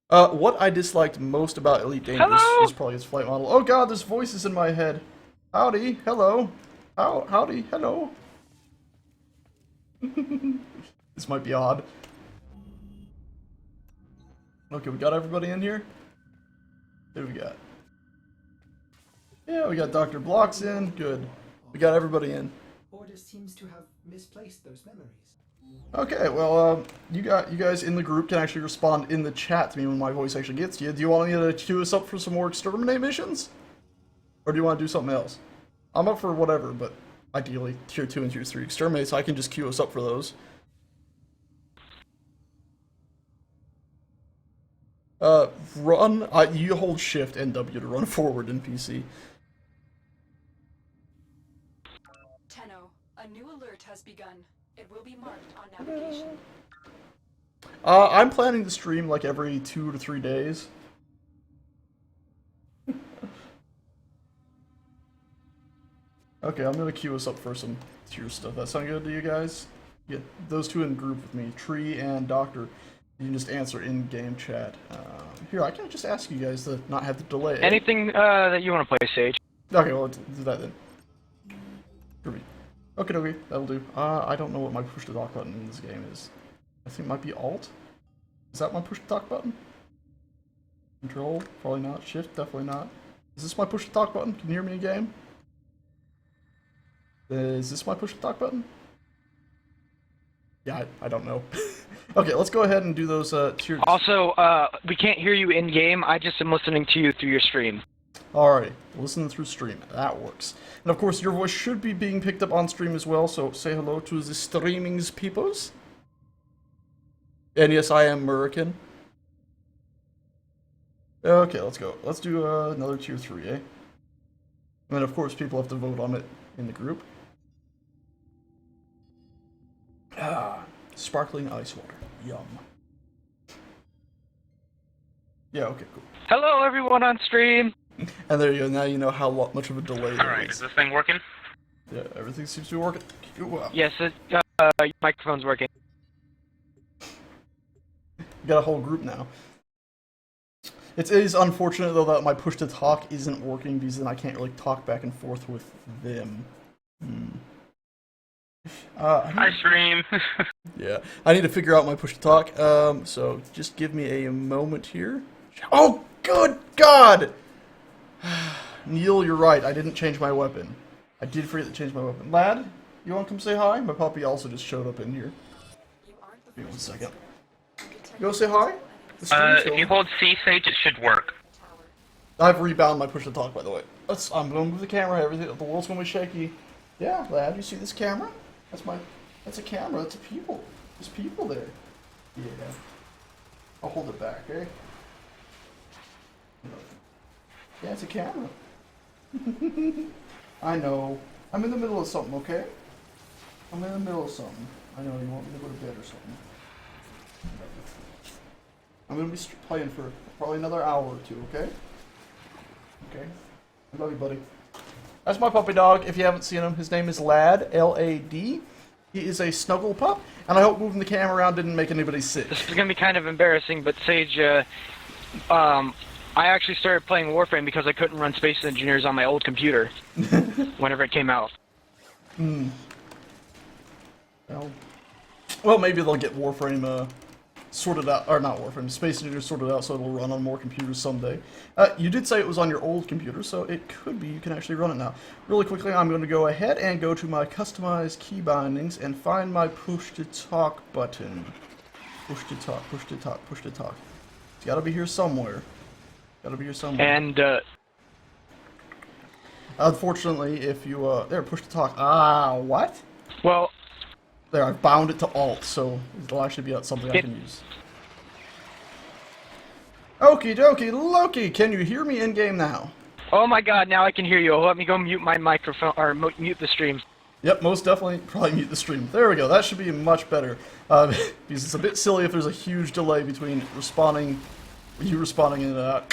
[SPEAKER 1] What I disliked most about Elite Dangerous was probably his flight model. Oh god, there's voices in my head. Howdy, hello. Howdy, hello. This might be odd. Okay, we got everybody in here? Who we got? Yeah, we got Dr. Blocks in. Good. We got everybody in.
[SPEAKER 2] Order seems to have misplaced those memories.
[SPEAKER 1] Okay, well, you guys in the group can actually respond in the chat to me when my voice actually gets to you. Do you want me to queue us up for some more exterminate missions? Or do you want to do something else? I'm up for whatever, but ideally tier 2 and tier 3 exterminate, so I can just queue us up for those. run, you hold Shift and W to run forward in PC.
[SPEAKER 3] Tenno, a new alert has begun. It will be marked on navigation.
[SPEAKER 1] I'm planning to stream like every 2 to 3 days. Okay, I'm gonna queue us up for some tier stuff. That sound good to you guys? Get those two in group with me, Tree and Doctor. You can just answer in-game chat. Here, I can just ask you guys to not have to delay it.
[SPEAKER 4] Anything that you want to play, Sage?
[SPEAKER 1] Okay, well, let's do that then. Kirby. Okay, that'll do. I don't know what my push to talk button in this game is. I think it might be Alt. Is that my push to talk button? Control? Probably not. Shift? Definitely not. Is this my push to talk button? Can you hear me in game? Is this my push to talk button? Yeah, I don't know. Okay, let's go ahead and do those tier...
[SPEAKER 4] Also, we can't hear you in-game. I just am listening to you through your stream.
[SPEAKER 1] Alright, listening through stream. That works. And of course, your voice should be being picked up on stream as well, so say hello to the streaming's peoples. And yes, I am American. Okay, let's go. Let's do another tier 3, eh? And then, of course, people have to vote on it in the group. Ah, sparkling ice water. Yum. Yeah, okay, cool.
[SPEAKER 4] Hello, everyone on stream.
[SPEAKER 1] And there you go. Now you know how much of a delay there
[SPEAKER 5] Alright,
[SPEAKER 1] is.
[SPEAKER 5] is this thing working?
[SPEAKER 1] Yeah, everything seems to be working.
[SPEAKER 4] Yes, your microphone's working.
[SPEAKER 1] We got a whole group now. It is unfortunate though that my push to talk isn't working because then I can't really talk back and forth with them.
[SPEAKER 5] Hi, stream.
[SPEAKER 1] Yeah, I need to figure out my push to talk. So just give me a moment here. Oh, good God! Neil, you're right. I didn't change my weapon. I did forget to change my weapon. Lad, you want to come say hi? My puppy also just showed up in here. Give me 1 second. You want to say hi?
[SPEAKER 5] If you hold C, Sage, it should work.
[SPEAKER 1] I've rebound my push to talk, by the way. I'm going to move the camera. Everything. The world's going to be shaky. Yeah, lad, you see this camera? That's a camera. That's a people. There's people there. Yeah. I'll hold it back, eh? Yeah, it's a camera. I know. I'm in the middle of something, okay? I'm in the middle of something. I know, you want me to go to bed or something. I'm gonna be playing for probably another hour or two, okay? Okay. I love you, buddy. That's my puppy dog. If you haven't seen him, his name is Lad, L-A-D. He is a snuggle pup, and I hope moving the camera around didn't make anybody sick.
[SPEAKER 4] This is gonna be kind of embarrassing, but Sage, I actually started playing Warframe because I couldn't run Space Engineers on my old computer whenever it came out.
[SPEAKER 1] Well, maybe they'll get Warframe sorted out, or not Warframe, Space Engineers sorted out so it'll run on more computers someday. You did say it was on your old computer, so it could be you can actually run it now. Really quickly, I'm going to go ahead and go to my customized key bindings and find my push to talk button. Push to talk, push to talk, push to talk. It's got to be here somewhere. Got to be here somewhere.
[SPEAKER 4] And,
[SPEAKER 1] unfortunately, if you, there, push to talk. Ah, what?
[SPEAKER 4] well,
[SPEAKER 1] There, I've bound it to Alt, so it'll actually be something I can use. Okie dokie, Loki, can you hear me in game now?
[SPEAKER 4] oh my god, now I can hear you. Let me go mute my microphone, or mute the stream.
[SPEAKER 1] Yep, most definitely. Probably mute the stream. There we go. That should be much better. Because it's a bit silly if there's a huge delay between you responding and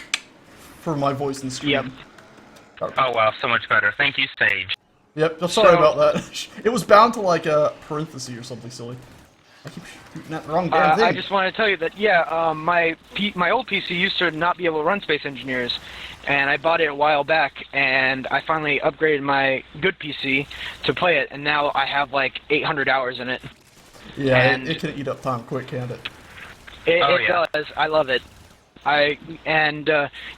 [SPEAKER 1] for my voice and stream.
[SPEAKER 4] Yep.
[SPEAKER 5] Oh wow, so much better. Thank you, Sage.
[SPEAKER 1] Yep, sorry about that. It was bound to like a parenthesis or something silly. I keep shooting at the wrong damn thing.
[SPEAKER 4] I just want to tell you that, yeah, my old PC used to not be able to run Space Engineers, and I bought it a while back, and I finally upgraded my good PC to play it, and now I have like 800 hours in it.
[SPEAKER 1] Yeah,
[SPEAKER 4] and
[SPEAKER 1] it can eat up time quick, can't it?
[SPEAKER 4] It does. I love it.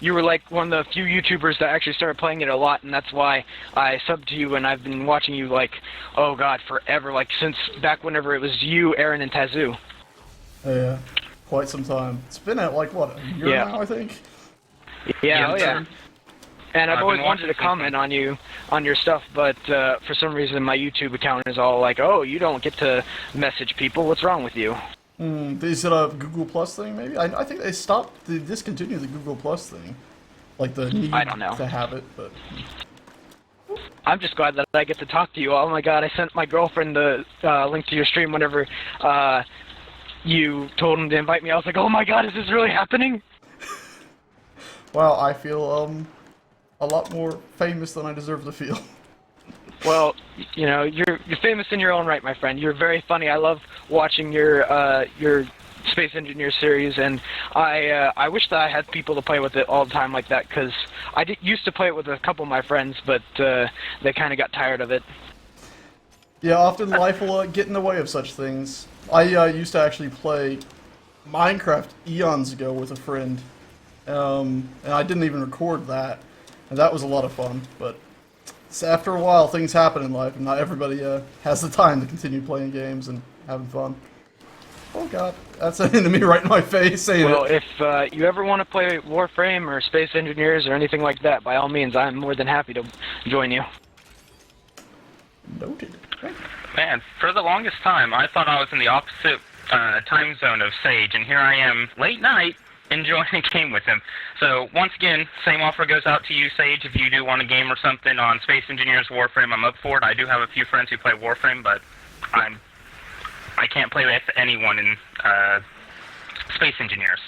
[SPEAKER 4] You were like one of the few YouTubers that actually started playing it a lot, and that's why I subbed to you, and I've been watching you like, oh god, forever, like since back whenever it was you, Aaron, and Tazoo.
[SPEAKER 1] Yeah, quite some time. It's been at like, what, a year now, I think?
[SPEAKER 4] Yeah, oh yeah.
[SPEAKER 5] sure.
[SPEAKER 4] And I've
[SPEAKER 5] I've
[SPEAKER 4] always
[SPEAKER 5] been
[SPEAKER 4] wanted to
[SPEAKER 5] watching
[SPEAKER 4] comment on your stuff, but for some reason my YouTube account is all like, oh, you don't get to message people, what's wrong with you?
[SPEAKER 1] Is it a Google Plus thing, maybe? I think they discontinued the Google Plus thing. Like the need
[SPEAKER 4] I don't know.
[SPEAKER 1] to have it, but...
[SPEAKER 4] I'm just glad that I get to talk to you. Oh my god, I sent my girlfriend the link to your stream whenever you told him to invite me. I was like, oh my god, is this really happening?
[SPEAKER 1] Wow, I feel a lot more famous than I deserve to feel.
[SPEAKER 4] Well, you know, you're famous in your own right, my friend. You're very funny. I love watching your Space Engineer series, and I wish that I had people to play with it all the time like that, because used to play it with a couple of my friends, but they kind of got tired of it.
[SPEAKER 1] Yeah, often life will get in the way of such things. I used to actually play Minecraft eons ago with a friend, and I didn't even record that, and that was a lot of fun, but after a while things happen in life, and not everybody has the time to continue playing games and having fun. Oh god, that's an enemy right in my face saying
[SPEAKER 4] Well,
[SPEAKER 1] it.
[SPEAKER 4] if you ever want to play Warframe or Space Engineers or anything like that, by all means, I'm more than happy to join you.
[SPEAKER 1] Noted.
[SPEAKER 5] Man, for the longest time, I thought I was in the opposite time zone of Sage, and here I am, late night, enjoying a game with him. So, once again, same offer goes out to you, Sage, if you do want a game or something on Space Engineers Warframe, I'm up for it. I do have a few friends who play Warframe, but I can't play with anyone in Space Engineers.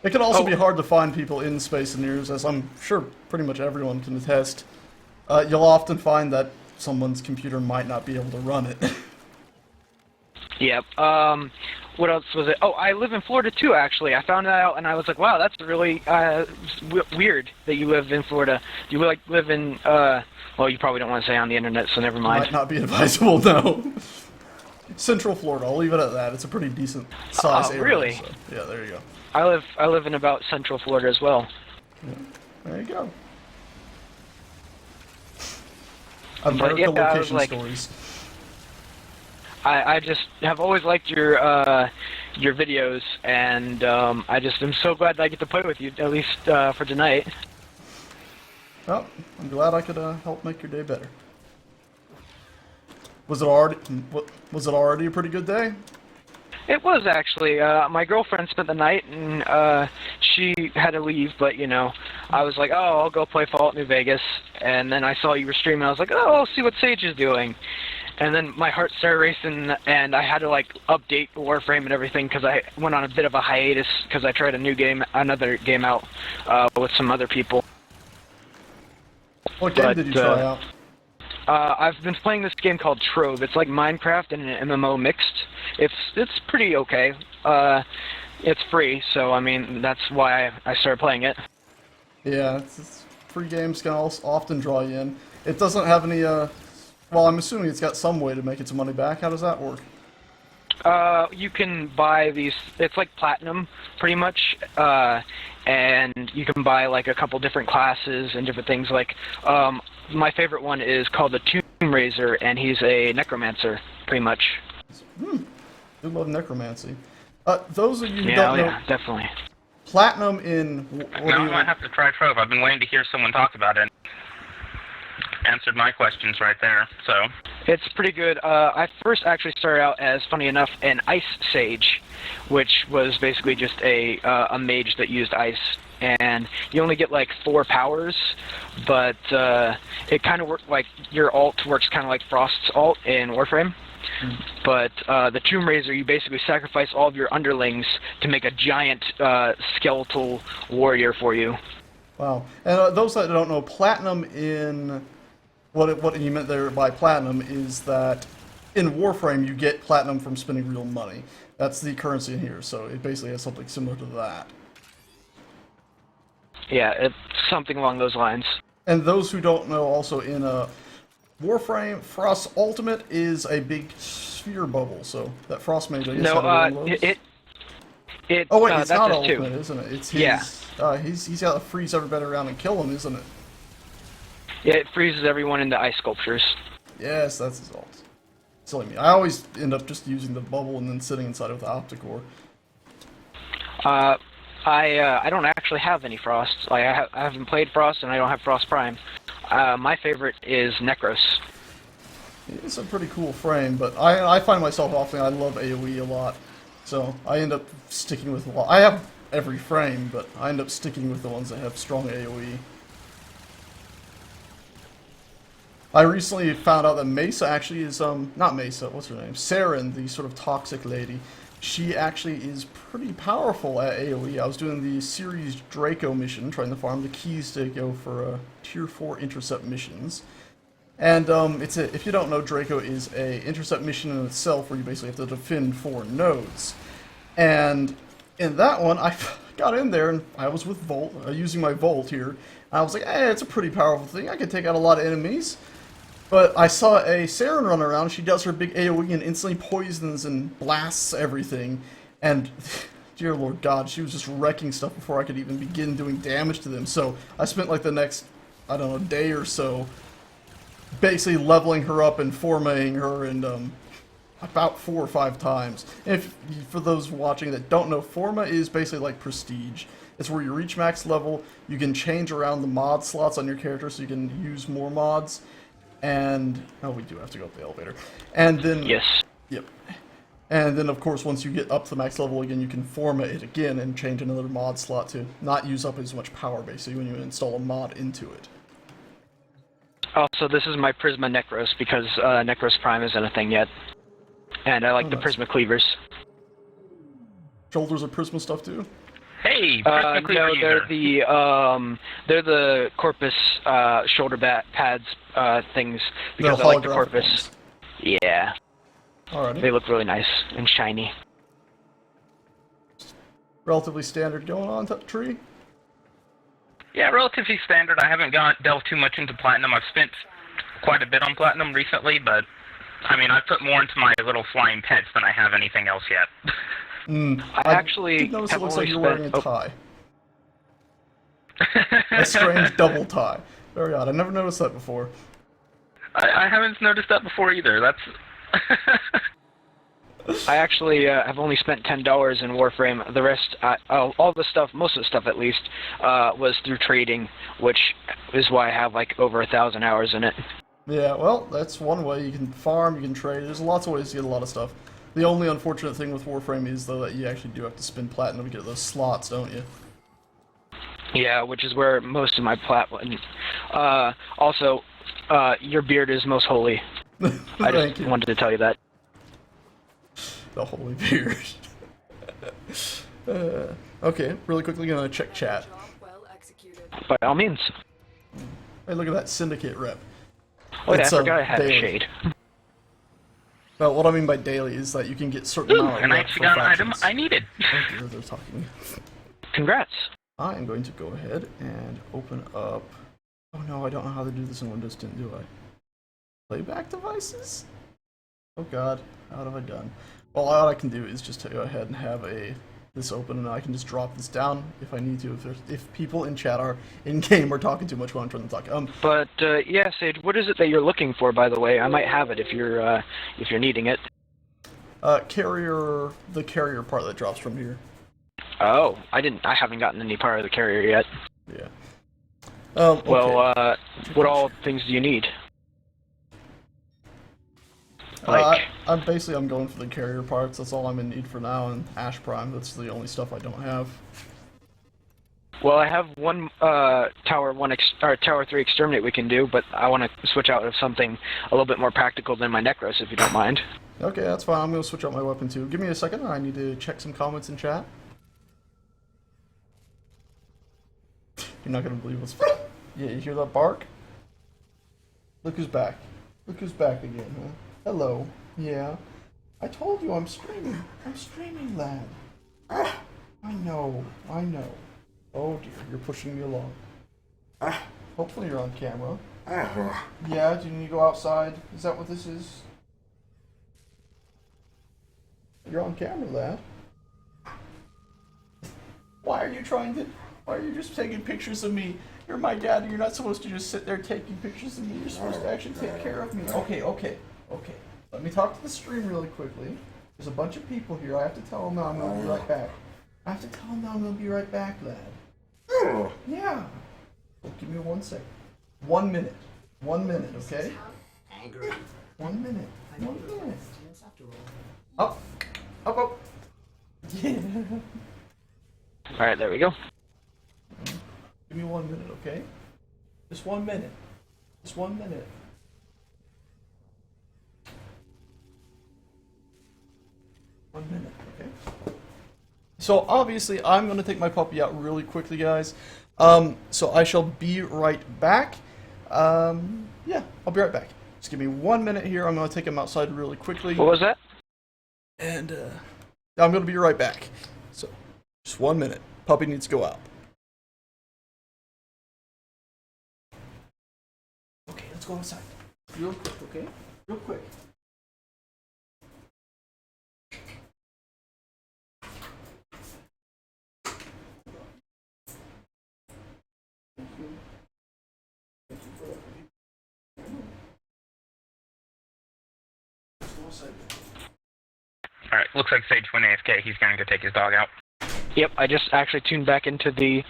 [SPEAKER 1] It can also be hard to find people in Space Engineers, as I'm sure pretty much everyone can attest. You'll often find that someone's computer might not be able to run it.
[SPEAKER 4] Yep. What else was it? Oh, I live in Florida too, actually. I found that out, and I was like, wow, that's really weird that you live in Florida. Do you live in, well, you probably don't want to say on the internet, so never mind.
[SPEAKER 1] Might not be advisable, no. Central Florida, I'll leave it at that. It's a pretty decent size area.
[SPEAKER 4] Really?
[SPEAKER 1] So, yeah, there you go.
[SPEAKER 4] I live in about Central Florida as well.
[SPEAKER 1] Yeah, there you go.
[SPEAKER 4] But
[SPEAKER 1] America
[SPEAKER 4] yeah, I was
[SPEAKER 1] location
[SPEAKER 4] like,
[SPEAKER 1] stories.
[SPEAKER 4] I just have always liked your videos, and I just am so glad that I get to play with you, at least for tonight.
[SPEAKER 1] Well, I'm glad I could help make your day better. Was it already a pretty good day?
[SPEAKER 4] It was actually. My girlfriend spent the night, and she had to leave. But you know, I was like, oh, I'll go play Fallout New Vegas, and then I saw you were streaming. I was like, oh, I'll see what Sage is doing. And then my heart started racing, and I had to like update Warframe and everything because I went on a bit of a hiatus because I tried another game out with some other people.
[SPEAKER 1] What game did you try out?
[SPEAKER 4] I've been playing this game called Trove. It's like Minecraft and an MMO mixed. It's pretty okay. It's free, so I mean that's why I started playing it.
[SPEAKER 1] Yeah, free games can also often draw you in. It doesn't have any. Well, I'm assuming it's got some way to make its money back. How does that work?
[SPEAKER 4] You can buy these. It's like platinum, pretty much, and you can buy like a couple different classes and different things. Like my favorite one is called the Tomb Raiser, and he's a necromancer, pretty much.
[SPEAKER 1] I love necromancy. Those of you who
[SPEAKER 4] Yeah,
[SPEAKER 1] don't know,
[SPEAKER 4] yeah, definitely.
[SPEAKER 1] platinum in
[SPEAKER 5] Now I might have to try Trove. I've been waiting to hear someone talk about it. Answered my questions right there, so.
[SPEAKER 4] It's pretty good. I first actually started out as, funny enough, an ice sage, which was basically just a mage that used ice. And you only get like 4 powers, but it kind of worked like your alt works kind of like Frost's alt in Warframe. But the Tomb Raiser, you basically sacrifice all of your underlings to make a giant skeletal warrior for you.
[SPEAKER 1] Wow. And those that don't know, platinum in... What you meant there by platinum is that in Warframe you get platinum from spending real money. That's the currency in here, so it basically has something similar to that.
[SPEAKER 4] Yeah, it's something along those lines.
[SPEAKER 1] And those who don't know, also in Warframe, Frost's ultimate is a big sphere bubble, so that Frost mage, I guess,
[SPEAKER 4] No,
[SPEAKER 1] had one of those.
[SPEAKER 4] Oh
[SPEAKER 1] wait, it's
[SPEAKER 4] that
[SPEAKER 1] not
[SPEAKER 4] does too.
[SPEAKER 1] ultimate, isn't it? It's his.
[SPEAKER 4] Yeah.
[SPEAKER 1] He's got to freeze everybody around and kill him, isn't it?
[SPEAKER 4] Yeah, it freezes everyone into ice sculptures.
[SPEAKER 1] Yes, that's his ult. Silly me. I always end up just using the bubble and then sitting inside of the Opticore.
[SPEAKER 4] I don't actually have any Frosts. Like, I haven't played Frost, and I don't have Frost Prime. My favorite is Necros.
[SPEAKER 1] It's a pretty cool frame, but I find myself often I love AoE a lot, so I end up sticking with a lot. I have every frame, but I end up sticking with the ones that have strong AoE. I recently found out that Mesa actually is, not Mesa, what's her name? Saren, the sort of toxic lady. She actually is pretty powerful at AoE. I was doing the Series Draco mission, trying to farm the keys to go for Tier 4 intercept missions. And if you don't know, Draco is a intercept mission in itself where you basically have to defend 4 nodes. And in that one, I got in there and I was with Volt, using my Volt here. I was like, hey, it's a pretty powerful thing. I can take out a lot of enemies. But I saw a Saren run around. She does her big AoE and instantly poisons and blasts everything. And dear Lord God, she was just wrecking stuff before I could even begin doing damage to them. So I spent like the next, I don't know, day or so basically leveling her up and formatting her and about 4 or 5 times. If for those watching that don't know, Forma is basically like Prestige. It's where you reach max level, you can change around the mod slots on your character so you can use more mods. And oh, we do have to go up the elevator. And then
[SPEAKER 4] Yes.
[SPEAKER 1] Yep. And then of course once you get up to the max level again, you can format it again and change another mod slot to not use up as much power basically when you install a mod into it.
[SPEAKER 4] Also, this is my Prisma Necros because Necros Prime isn't a thing yet, and I like the
[SPEAKER 1] nice.
[SPEAKER 4] Prisma Cleavers.
[SPEAKER 1] Shoulders are Prisma stuff too?
[SPEAKER 5] Hey, Prisma Cleaver
[SPEAKER 4] No, they're the Corpus shoulder pads things because I like the
[SPEAKER 1] holographic
[SPEAKER 4] Corpus.
[SPEAKER 1] ones.
[SPEAKER 4] Yeah,
[SPEAKER 1] Alrighty.
[SPEAKER 4] they look really nice and shiny.
[SPEAKER 1] Relatively standard going on tree.
[SPEAKER 5] Yeah, relatively standard. I haven't delved too much into Platinum. I've spent quite a bit on Platinum recently, but I mean, I've put more into my little flying pets than I have anything else yet.
[SPEAKER 4] I actually
[SPEAKER 1] did notice it
[SPEAKER 4] have
[SPEAKER 1] looks
[SPEAKER 4] only
[SPEAKER 1] like you're wearing
[SPEAKER 4] spent.
[SPEAKER 1] a tie. A strange double tie. Very odd. I never noticed that before.
[SPEAKER 5] I haven't noticed that before either. That's...
[SPEAKER 4] I actually have only spent $10 in Warframe. The rest, all the stuff, most of the stuff at least, was through trading, which is why I have like over 1,000 hours in it.
[SPEAKER 1] Yeah, well, that's one way. You can farm, you can trade. There's lots of ways to get a lot of stuff. The only unfortunate thing with Warframe is, though, that you actually do have to spend platinum to get those slots, don't you?
[SPEAKER 4] Yeah, which is where most of my platinum. Also, your beard is most holy. I just wanted to tell you that.
[SPEAKER 1] The holy beard. Okay, really quickly gonna check chat.
[SPEAKER 3] Job well executed.
[SPEAKER 4] By all means.
[SPEAKER 1] Hey, look at that syndicate rep.
[SPEAKER 4] Oh, yeah, I
[SPEAKER 1] It's,
[SPEAKER 4] forgot I had a
[SPEAKER 1] daily.
[SPEAKER 4] shade.
[SPEAKER 1] Well, what I mean by daily is that you can get certain
[SPEAKER 5] Ooh,
[SPEAKER 1] amount of
[SPEAKER 5] and I
[SPEAKER 1] reps
[SPEAKER 5] actually
[SPEAKER 1] for
[SPEAKER 5] got an item
[SPEAKER 1] factions.
[SPEAKER 5] I needed.
[SPEAKER 1] Oh dear, they're talking.
[SPEAKER 4] Congrats.
[SPEAKER 1] I am going to go ahead and open up... Oh no, I don't know how to do this in Windows 10, do I? Playback devices? Oh god, what have I done? Well, all I can do is just to go ahead and have this open, and I can just drop this down if I need to, if people in chat are in-game or talking too much while I'm trying to talk.
[SPEAKER 4] But, yeah, Sage, what is it that you're looking for, by the way? I might have it if you're needing it.
[SPEAKER 1] The carrier part that drops from here.
[SPEAKER 4] Oh, I haven't gotten any part of the carrier yet.
[SPEAKER 1] Yeah. Okay.
[SPEAKER 4] Well, what all things do you need? Like,
[SPEAKER 1] I'm going for the carrier parts. That's all I'm in need for now. And Ash Prime. That's the only stuff I don't have.
[SPEAKER 4] well, I have one Tower 3 Exterminate we can do, but I want to switch out of something a little bit more practical than my Necros, if you don't mind.
[SPEAKER 1] Okay, that's fine. I'm gonna switch out my weapon too. Give me a second. I need to check some comments in chat. You're not gonna believe what's. Yeah, you hear that bark? Look who's back. Look who's back again, huh? Hello. Yeah. I told you I'm streaming. I'm streaming, lad. I know. I know. Oh dear, you're pushing me along. Hopefully you're on camera. Yeah, do you need to go outside? Is that what this is? You're on camera, lad. Why are you just taking pictures of me? You're my dad, and you're not supposed to just sit there taking pictures of me. You're supposed to actually take care of me. Okay. Let me talk to the stream really quickly. There's a bunch of people here. I have to tell them that I'm going to be right back. I have to tell them that I'm going to be right back, lad. Yeah. Well, give me 1 second. 1 minute. 1 minute, okay?
[SPEAKER 2] Angry.
[SPEAKER 1] 1 minute.
[SPEAKER 2] I know
[SPEAKER 1] 1
[SPEAKER 2] you're
[SPEAKER 1] minute.
[SPEAKER 2] Stance after all.
[SPEAKER 1] Up. Up, up. Yeah.
[SPEAKER 4] Alright, there we go.
[SPEAKER 1] Give me 1 minute, okay? Just 1 minute. Just 1 minute. One minute, okay? So obviously I'm going to take my puppy out really quickly, guys. So I shall be right back. Yeah, I'll be right back. Just give me 1 minute here. I'm going to take him outside really quickly.
[SPEAKER 4] What was that?
[SPEAKER 1] And I'm going to be right back. So just 1 minute. Puppy needs to go out. Okay, let's go outside. Real quick, okay? Real quick.
[SPEAKER 5] Alright, looks like Sage went AFK. He's gonna go take his dog out.
[SPEAKER 4] Yep, I just actually tuned back into the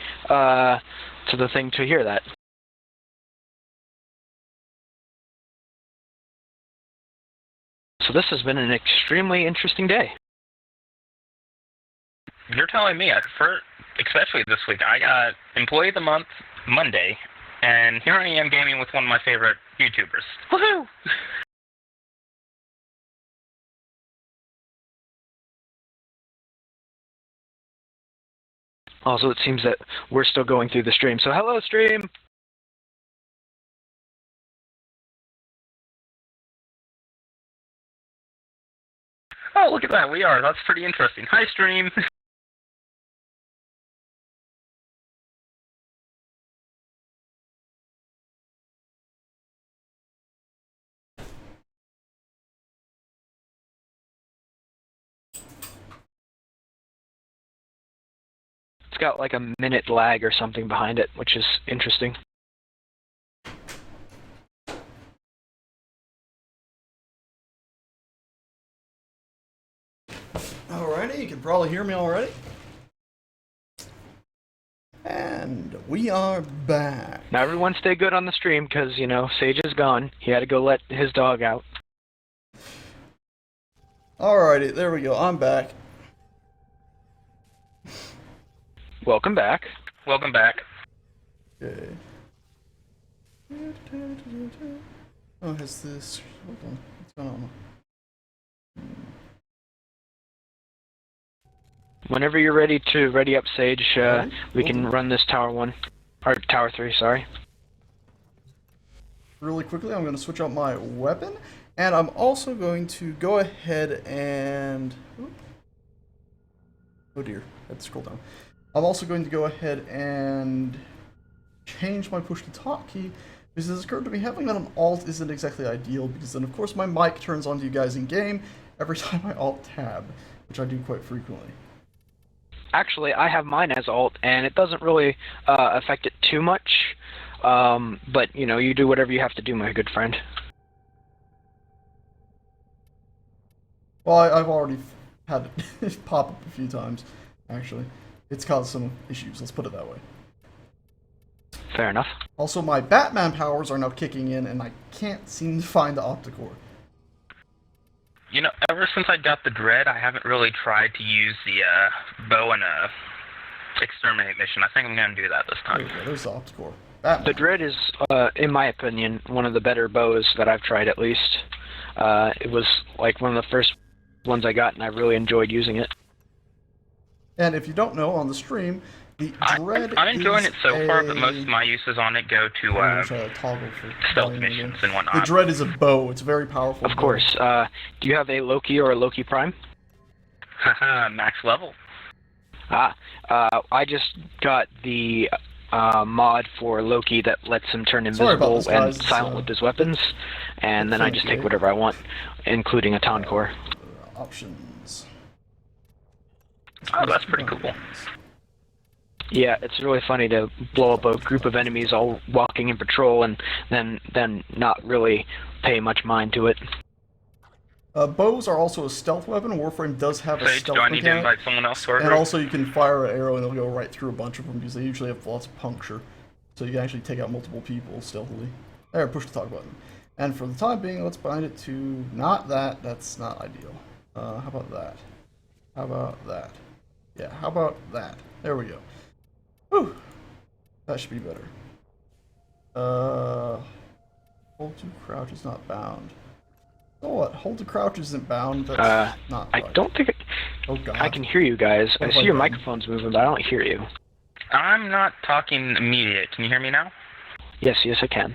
[SPEAKER 4] thing to hear that. So this has been an extremely interesting day.
[SPEAKER 5] You're telling me, especially this week, I got Employee of the Month Monday, and here I am gaming with one of my favorite YouTubers. Woohoo!
[SPEAKER 4] Also, it seems that we're still going through the stream, so hello, stream!
[SPEAKER 5] Oh, look at that, we are. That's pretty interesting. Hi, stream!
[SPEAKER 4] It's got like a minute lag or something behind it, which is interesting.
[SPEAKER 1] Alrighty, you can probably hear me already. And we are back.
[SPEAKER 4] Now everyone stay good on the stream, because, you know, Sage is gone. He had to go let his dog out.
[SPEAKER 1] Alrighty, there we go. I'm back.
[SPEAKER 4] Welcome back.
[SPEAKER 5] Welcome back.
[SPEAKER 1] Okay. Oh, has this... Hold on. What's going on?
[SPEAKER 4] Whenever you're ready to ready up Sage, we can run this Tower 1. Or Tower 3, sorry.
[SPEAKER 1] Really quickly, I'm going to switch out my weapon. And I'm also going to go ahead and... Oh dear, I had to scroll down. I'm also going to go ahead and change my push to talk key, because it's occurred to me having that on alt isn't exactly ideal, because then of course my mic turns on to you guys in game every time I alt tab, which I do quite frequently.
[SPEAKER 4] Actually, I have mine as alt, and it doesn't really affect it too much. But, you know, you do whatever you have to do, my good friend.
[SPEAKER 1] Well, I've already had it pop up a few times, actually. It's caused some issues, let's put it that way.
[SPEAKER 4] Fair enough.
[SPEAKER 1] Also, my Batman powers are now kicking in, and I can't seem to find the Opticore.
[SPEAKER 5] You know, ever since I got the Dread, I haven't really tried to use the bow in a exterminate mission. I think I'm going to do that this time.
[SPEAKER 1] There you go, there's the Opticore. Batman.
[SPEAKER 4] The Dread is, in my opinion, one of the better bows that I've tried, at least. It was like one of the first ones I got, and I really enjoyed using it.
[SPEAKER 1] And if you don't know, on the stream, the Dread
[SPEAKER 5] I'm enjoying
[SPEAKER 1] is
[SPEAKER 5] it so far, but most of my uses on it go to
[SPEAKER 1] toggle for
[SPEAKER 5] stealth
[SPEAKER 1] volume
[SPEAKER 5] missions
[SPEAKER 1] again.
[SPEAKER 5] and whatnot.
[SPEAKER 1] The Dread is a bow. It's a very powerful
[SPEAKER 4] Of
[SPEAKER 1] bow.
[SPEAKER 4] course. Do you have a Loki or a Loki Prime?
[SPEAKER 5] Haha, max level.
[SPEAKER 4] I just got the mod for Loki that lets him turn
[SPEAKER 1] Sorry about
[SPEAKER 4] invisible
[SPEAKER 1] this,
[SPEAKER 4] and
[SPEAKER 1] guys.
[SPEAKER 4] silent with his weapons, and then I just take
[SPEAKER 1] okay.
[SPEAKER 4] whatever I want, including a Town Core.
[SPEAKER 1] Options.
[SPEAKER 5] Oh, that's pretty cool.
[SPEAKER 4] Yeah, it's really funny to blow up a group of enemies all walking in patrol and then not really pay much mind to it.
[SPEAKER 1] Bows are also a stealth weapon. Warframe does have a
[SPEAKER 5] Sage,
[SPEAKER 1] stealth
[SPEAKER 5] do I need to
[SPEAKER 1] mechanic.
[SPEAKER 5] invite someone else to our
[SPEAKER 1] And
[SPEAKER 5] group?
[SPEAKER 1] also you can fire an arrow and it'll go right through a bunch of them, because they usually have lots of puncture. So you can actually take out multiple people stealthily. There, push the talk button. And for the time being, let's bind it to not that. That's not ideal. How about that? How about that? Yeah, how about that? There we go. Whew. That should be better. Hold to crouch is not bound. So what? Hold to crouch isn't bound. That's not
[SPEAKER 4] I
[SPEAKER 1] right.
[SPEAKER 4] don't think
[SPEAKER 1] Oh god.
[SPEAKER 4] I can hear you guys.
[SPEAKER 1] What
[SPEAKER 4] I
[SPEAKER 1] have
[SPEAKER 4] see your
[SPEAKER 1] done?
[SPEAKER 4] microphone's moving, but I don't hear you.
[SPEAKER 5] I'm not talking immediate. Can you hear me now?
[SPEAKER 4] Yes, I can.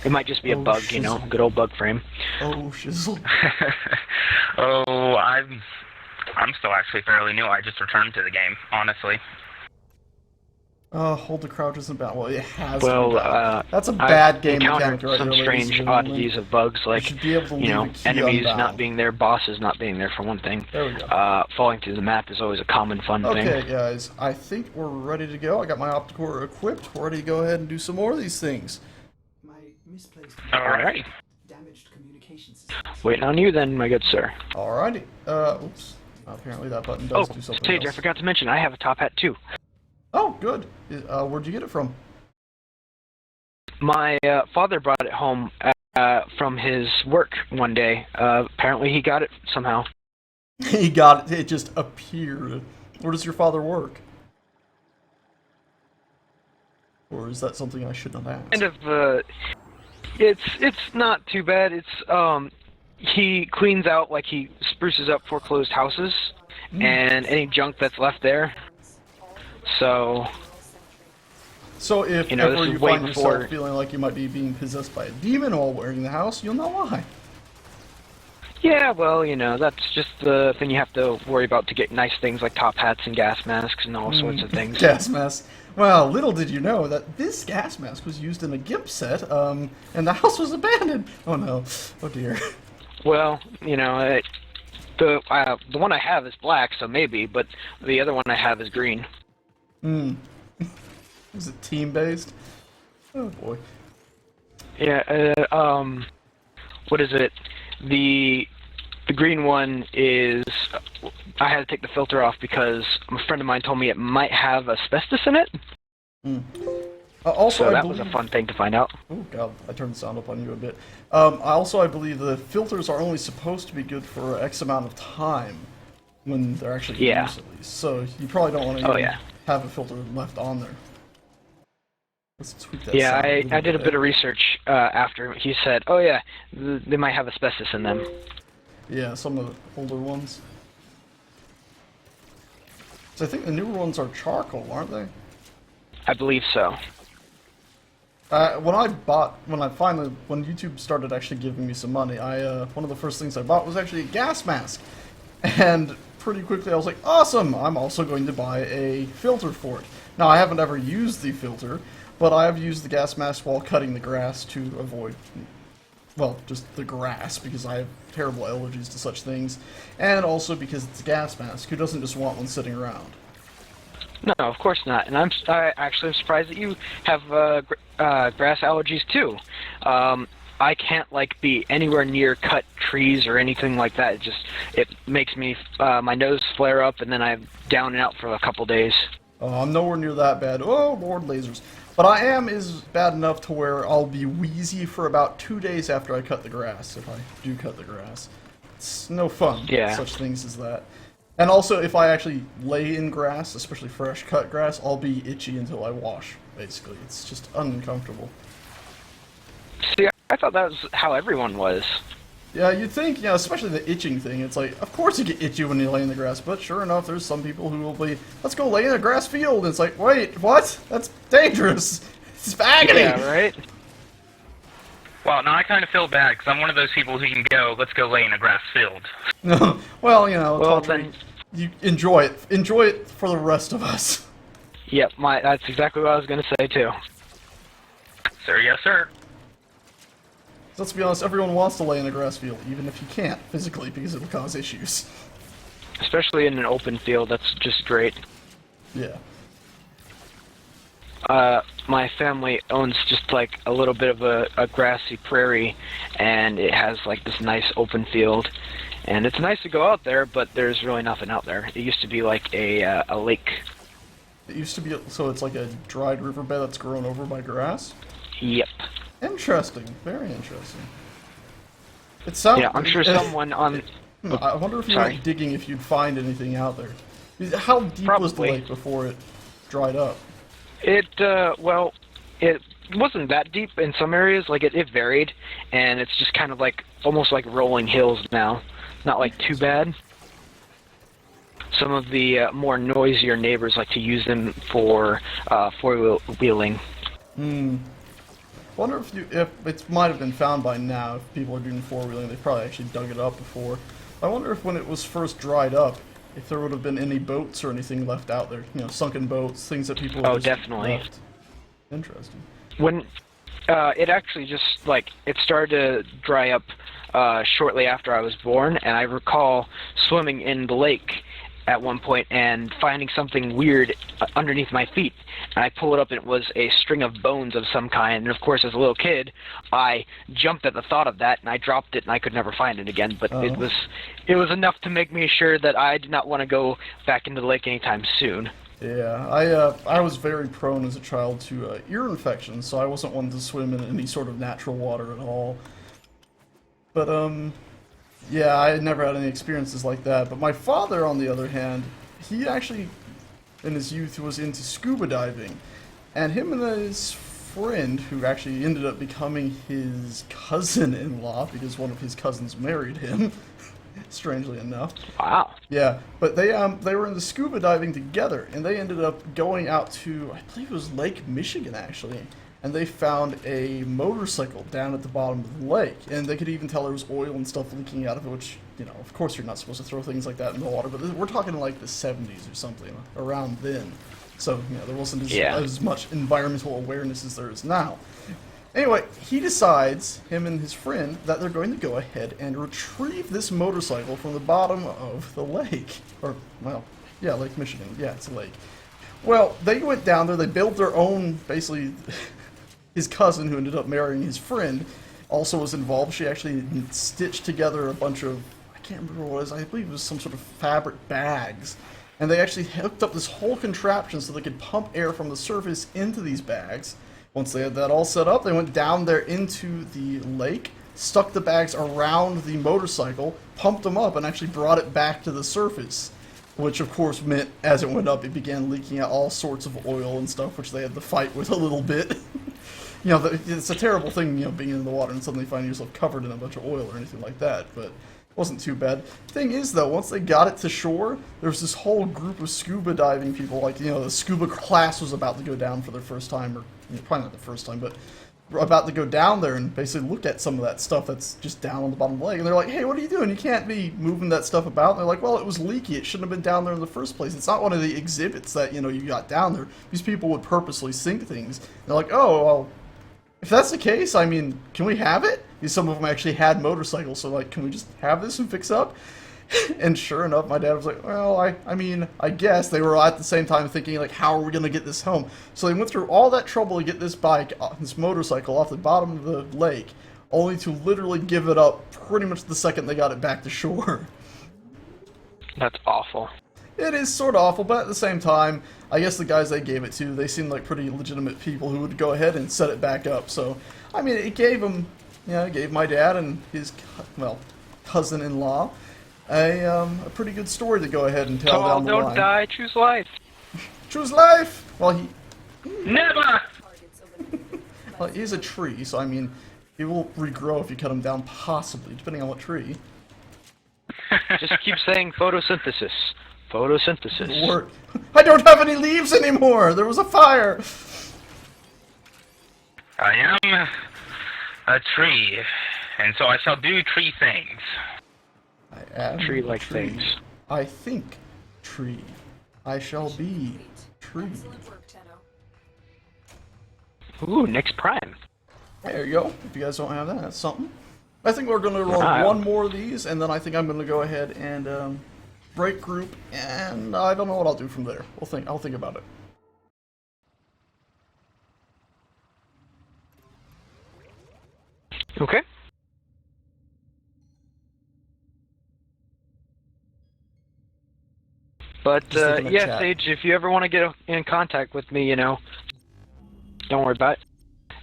[SPEAKER 4] It might just be a
[SPEAKER 1] Oh,
[SPEAKER 4] bug, you know,
[SPEAKER 1] shizzle.
[SPEAKER 4] good old bug frame.
[SPEAKER 1] Oh shizzle.
[SPEAKER 5] Oh, I'm still actually fairly new. I just returned to the game, honestly.
[SPEAKER 1] Hold to crouch isn't bound. Well, it has to
[SPEAKER 4] Well,
[SPEAKER 1] be bound. That's a
[SPEAKER 4] I've
[SPEAKER 1] bad game
[SPEAKER 4] encountered
[SPEAKER 1] mechanic right
[SPEAKER 4] some
[SPEAKER 1] there, ladies
[SPEAKER 4] strange
[SPEAKER 1] and gentlemen.
[SPEAKER 4] oddities of bugs, like,
[SPEAKER 1] should be able to
[SPEAKER 4] you know,
[SPEAKER 1] leave a key
[SPEAKER 4] enemies
[SPEAKER 1] unbound.
[SPEAKER 4] not being there, bosses not being there for one thing.
[SPEAKER 1] There we go.
[SPEAKER 4] Falling through the map is always a common fun thing.
[SPEAKER 1] Okay, guys, I think we're ready to go. I got my opticore equipped. We're ready to go ahead and do some more of these things.
[SPEAKER 2] My misplaced
[SPEAKER 5] Alright.
[SPEAKER 2] damaged communication systems.
[SPEAKER 4] Waiting on you then, my good sir.
[SPEAKER 1] Alrighty. Oops. Apparently that button does
[SPEAKER 4] Oh,
[SPEAKER 1] do something
[SPEAKER 4] Sage, I
[SPEAKER 1] else.
[SPEAKER 4] forgot to mention, I have a top hat too.
[SPEAKER 1] Oh, good. Where'd you get it from?
[SPEAKER 4] My father brought it home from his work one day. Apparently he got it somehow.
[SPEAKER 1] He got it. It just appeared. Where does your father work? Or is that something I should not ask?
[SPEAKER 4] Kind of, it's not too bad. It's, he cleans out, like he spruces up foreclosed houses and any junk that's left there. So,
[SPEAKER 1] if
[SPEAKER 4] you know, this
[SPEAKER 1] ever
[SPEAKER 4] is
[SPEAKER 1] you
[SPEAKER 4] way
[SPEAKER 1] find yourself
[SPEAKER 4] before-
[SPEAKER 1] feeling like you might be being possessed by a demon while wearing the house, you'll know why.
[SPEAKER 4] yeah, well, you know, that's just the thing you have to worry about to get nice things like top hats and gas masks and all sorts of things.
[SPEAKER 1] Gas mask. Well, little did you know that this gas mask was used in a GIMP set, and the house was abandoned. Oh no. Oh dear.
[SPEAKER 4] Well, you know, the one I have is black, so maybe, but the other one I have is green.
[SPEAKER 1] Is it team-based? Oh boy.
[SPEAKER 4] Yeah, what is it? The green one is, I had to take the filter off because a friend of mine told me it might have asbestos in it.
[SPEAKER 1] Also,
[SPEAKER 4] So
[SPEAKER 1] I
[SPEAKER 4] that
[SPEAKER 1] believe...
[SPEAKER 4] was a fun thing to find out.
[SPEAKER 1] Oh god, I turned the sound up on you a bit. I believe the filters are only supposed to be good for X amount of time when they're actually
[SPEAKER 4] Yeah.
[SPEAKER 1] used, at least. So you probably don't want to
[SPEAKER 4] Oh, yeah.
[SPEAKER 1] have a filter left on there. Let's tweak that
[SPEAKER 4] Yeah,
[SPEAKER 1] sound
[SPEAKER 4] I
[SPEAKER 1] little
[SPEAKER 4] did a bit of research after he said, oh yeah, they might have asbestos in them.
[SPEAKER 1] Yeah, some of the older ones. So I think the newer ones are charcoal, aren't they?
[SPEAKER 4] I believe so.
[SPEAKER 1] When YouTube started actually giving me some money, one of the first things I bought was actually a gas mask. And pretty quickly I was like, awesome, I'm also going to buy a filter for it. Now I haven't ever used the filter, but I have used the gas mask while cutting the grass to avoid, well, just the grass, because I have terrible allergies to such things, and also because it's a gas mask. Who doesn't just want one sitting around?
[SPEAKER 4] No, of course not. And I actually am surprised that you have grass allergies too. I can't be anywhere near cut trees or anything like that. It makes me my nose flare up, and then I'm down and out for a couple days.
[SPEAKER 1] I'm nowhere near that bad. Oh, Lord lasers. But I is bad enough to where I'll be wheezy for about 2 days after I cut the grass, if I do cut the grass. It's no fun,
[SPEAKER 4] Yeah.
[SPEAKER 1] such things as that. And also, if I actually lay in grass, especially fresh cut grass, I'll be itchy until I wash, basically. It's just uncomfortable.
[SPEAKER 4] See, I thought that was how everyone was.
[SPEAKER 1] Yeah, you'd think, yeah, especially the itching thing. It's like, of course you get itchy when you lay in the grass, but sure enough, there's some people who will be, let's go lay in a grass field. And it's like, wait, what? That's dangerous. It's agony.
[SPEAKER 4] Yeah, right?
[SPEAKER 5] Well, now I kind of feel bad because I'm one of those people who can go, let's go lay in a grass field.
[SPEAKER 1] Well, you know,
[SPEAKER 4] Well,
[SPEAKER 1] Tawdry,
[SPEAKER 4] then-
[SPEAKER 1] you enjoy it. Enjoy it for the rest of us.
[SPEAKER 4] Yep, that's exactly what I was going to say too.
[SPEAKER 5] Sir, yes, sir.
[SPEAKER 1] Let's be honest, everyone wants to lay in a grass field, even if you can't physically, because it'll cause issues.
[SPEAKER 4] Especially in an open field, that's just great.
[SPEAKER 1] Yeah.
[SPEAKER 4] My family owns just a little bit of a grassy prairie, and it has this nice open field. And it's nice to go out there, but there's really nothing out there. It used to be like a lake.
[SPEAKER 1] It used to be, so it's like a dried riverbed that's grown over by grass?
[SPEAKER 4] Yep.
[SPEAKER 1] Interesting. Very interesting. It sounds.
[SPEAKER 4] Yeah, I'm sure someone on.
[SPEAKER 1] I wonder if you
[SPEAKER 4] Sorry.
[SPEAKER 1] went digging if you'd find anything out there. How deep was the
[SPEAKER 4] Probably.
[SPEAKER 1] lake before it dried up?
[SPEAKER 4] It well, it wasn't that deep in some areas. Like it varied, and it's just kind of like almost like rolling hills now. Not like too bad. Some of the more noisier neighbors like to use them for four-wheeling.
[SPEAKER 1] Wonder if it might have been found by now. If people are doing four-wheeling, they probably actually dug it up before. I wonder if when it was first dried up, if there would have been any boats or anything left out there. You know, sunken boats, things that people.
[SPEAKER 4] Oh,
[SPEAKER 1] just
[SPEAKER 4] definitely.
[SPEAKER 1] left. Interesting.
[SPEAKER 4] When it actually just like it started to dry up shortly after I was born, and I recall swimming in the lake at one point and finding something weird underneath my feet. And I pull it up, and it was a string of bones of some kind. And of course, as a little kid, I jumped at the thought of that, and I dropped it, and I could never find it again. But it was enough to make me sure that I did not want to go back into the lake anytime soon.
[SPEAKER 1] Yeah, I was very prone as a child to ear infections, so I wasn't one to swim in any sort of natural water at all. But yeah, I had never had any experiences like that. But my father, on the other hand, he actually, in his youth, was into scuba diving, and him and his friend, who actually ended up becoming his cousin-in-law because one of his cousins married him. Strangely enough.
[SPEAKER 4] Wow.
[SPEAKER 1] Yeah, but they were into scuba diving together, and they ended up going out to, I believe it was Lake Michigan actually, and they found a motorcycle down at the bottom of the lake, and they could even tell there was oil and stuff leaking out of it, which, you know, of course you're not supposed to throw things like that in the water, but we're talking like the 70s or something, around then. So, you know, there wasn't as much environmental awareness as there is now. Anyway, he decides, him and his friend, that they're going to go ahead and retrieve this motorcycle from the bottom of the lake. Or, well, yeah, Lake Michigan. Yeah, it's a lake. Well, they went down there, they built their own, basically, his cousin, who ended up marrying his friend, also was involved. She actually stitched together a bunch of, I can't remember what it was, I believe it was some sort of fabric bags. And they actually hooked up this whole contraption so they could pump air from the surface into these bags. Once they had that all set up, they went down there into the lake, stuck the bags around the motorcycle, pumped them up, and actually brought it back to the surface. Which, of course, meant as it went up, it began leaking out all sorts of oil and stuff, which they had to fight with a little bit. You know, it's a terrible thing, you know, being in the water and suddenly finding yourself covered in a bunch of oil or anything like that, but it wasn't too bad. Thing is, though, once they got it to shore, there was this whole group of scuba diving people, like, you know, the scuba class was about to go down for their first time, or you know, probably not the first time, but about to go down there and basically look at some of that stuff that's just down on the bottom of the lake. And they're like, hey, what are you doing? You can't be moving that stuff about. And they're like, well, it was leaky. It shouldn't have been down there in the first place. It's not one of the exhibits that, you know, you got down there. These people would purposely sink things. And they're like, oh, well, if that's the case, I mean, can we have it? Because some of them actually had motorcycles, so like, can we just have this and fix up? And sure enough, my dad was like, well, I mean, I guess. They were at the same time thinking, like, how are we going to get this home? So they went through all that trouble to get this bike, this motorcycle, off the bottom of the lake, only to literally give it up pretty much the second they got it back to shore.
[SPEAKER 4] That's awful.
[SPEAKER 1] It is sort of awful, but at the same time, I guess the guys they gave it to, they seemed like pretty legitimate people who would go ahead and set it back up. So, I mean, it gave them, you know, it gave my dad and his, well, cousin-in-law a pretty good story to go ahead and tell down the line.
[SPEAKER 4] Don't die, choose life.
[SPEAKER 1] Choose life! Well, he...
[SPEAKER 5] Never!
[SPEAKER 1] Well, he's a tree, so I mean, he will regrow if you cut him down, possibly, depending on what tree.
[SPEAKER 4] Just keep saying photosynthesis. Photosynthesis.
[SPEAKER 1] It'll work. I don't have any leaves anymore! There was a fire!
[SPEAKER 5] I am a tree, and so I shall do tree things.
[SPEAKER 1] I am
[SPEAKER 4] Tree-like
[SPEAKER 1] tree.
[SPEAKER 4] things.
[SPEAKER 1] I think tree. I shall be tree.
[SPEAKER 3] Excellent work, Tenno.
[SPEAKER 4] Ooh, next prime.
[SPEAKER 1] There you go. If you guys don't have that, that's something. I think we're going to run one more of these, and then I think I'm going to go ahead and break group, and I don't know what I'll do from there. I'll think about it.
[SPEAKER 4] Okay. But,
[SPEAKER 1] Just looking at
[SPEAKER 4] yeah,
[SPEAKER 1] chat.
[SPEAKER 4] Sage, if you ever want to get in contact with me, you know, don't worry about it.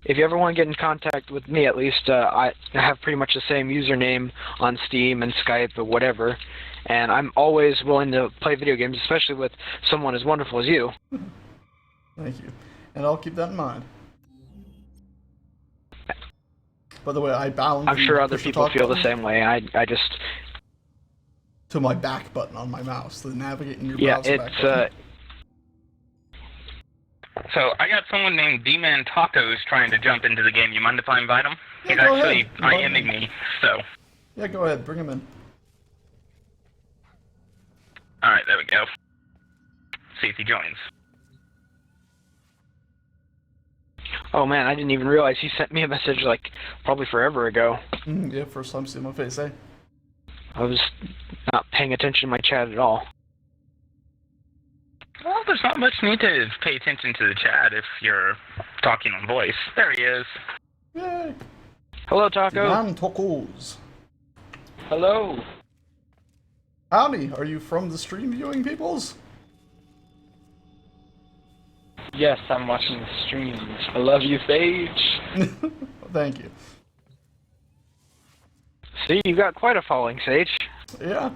[SPEAKER 4] if you ever want to get in contact with me, at least I have pretty much the same username on Steam and Skype or whatever, and I'm always willing to play video games, especially with someone as wonderful as you.
[SPEAKER 1] Thank you. And I'll keep that in mind. By the way, I bound
[SPEAKER 4] I'm sure other
[SPEAKER 1] push to
[SPEAKER 4] people
[SPEAKER 1] talk
[SPEAKER 4] feel the
[SPEAKER 1] button
[SPEAKER 4] same way. I just...
[SPEAKER 1] to my back button on my mouse, the navigate in your
[SPEAKER 4] Yeah,
[SPEAKER 1] browser back
[SPEAKER 4] it's...
[SPEAKER 1] button.
[SPEAKER 5] So I got someone named D-Man Tacos trying to jump into the game. You mind if I invite him?
[SPEAKER 1] Yeah,
[SPEAKER 5] He's
[SPEAKER 1] go
[SPEAKER 5] actually
[SPEAKER 1] ahead. Invite him.
[SPEAKER 5] IMing me, so...
[SPEAKER 1] Yeah, go ahead, bring him in.
[SPEAKER 5] Alright, there we go. See if he joins.
[SPEAKER 4] Oh man, I didn't even realize he sent me a message like probably forever ago.
[SPEAKER 1] Yeah, first time seeing my face, eh?
[SPEAKER 4] I was not paying attention to my chat at all.
[SPEAKER 5] Well, there's not much need to pay attention to the chat if you're talking on voice. There he is.
[SPEAKER 1] Yay!
[SPEAKER 4] Hello, Taco.
[SPEAKER 1] Man tacos.
[SPEAKER 6] Hello.
[SPEAKER 1] Howdy, are you from the stream viewing peoples?
[SPEAKER 6] Yes, I'm watching the streams. I love you, Sage.
[SPEAKER 1] Thank you.
[SPEAKER 4] See, you got quite a following, Sage.
[SPEAKER 1] Yeah.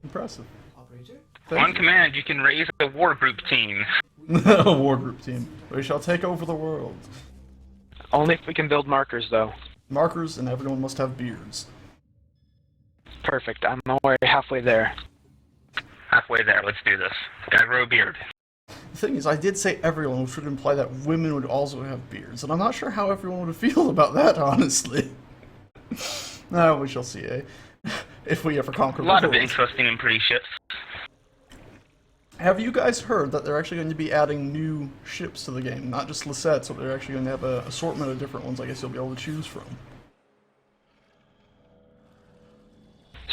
[SPEAKER 1] Impressive.
[SPEAKER 2] Operator?
[SPEAKER 5] On command, you can raise a war group team.
[SPEAKER 1] A war group team. We shall take over the world.
[SPEAKER 4] Only if we can build markers, though.
[SPEAKER 1] Markers, and everyone must have beards.
[SPEAKER 4] Perfect. I'm already halfway there.
[SPEAKER 5] Halfway there, let's do this. Gotta grow a beard.
[SPEAKER 1] The thing is, I did say everyone, which would imply that women would also have beards, and I'm not sure how everyone would feel about that, honestly. No, we shall see, eh? If we ever conquer
[SPEAKER 5] A
[SPEAKER 1] the
[SPEAKER 5] lot of
[SPEAKER 1] world.
[SPEAKER 5] interesting and pretty ships.
[SPEAKER 1] Have you guys heard that they're actually going to be adding new ships to the game? Not just Lisettes, but they're actually going to have an assortment of different ones I guess you'll be able to choose from.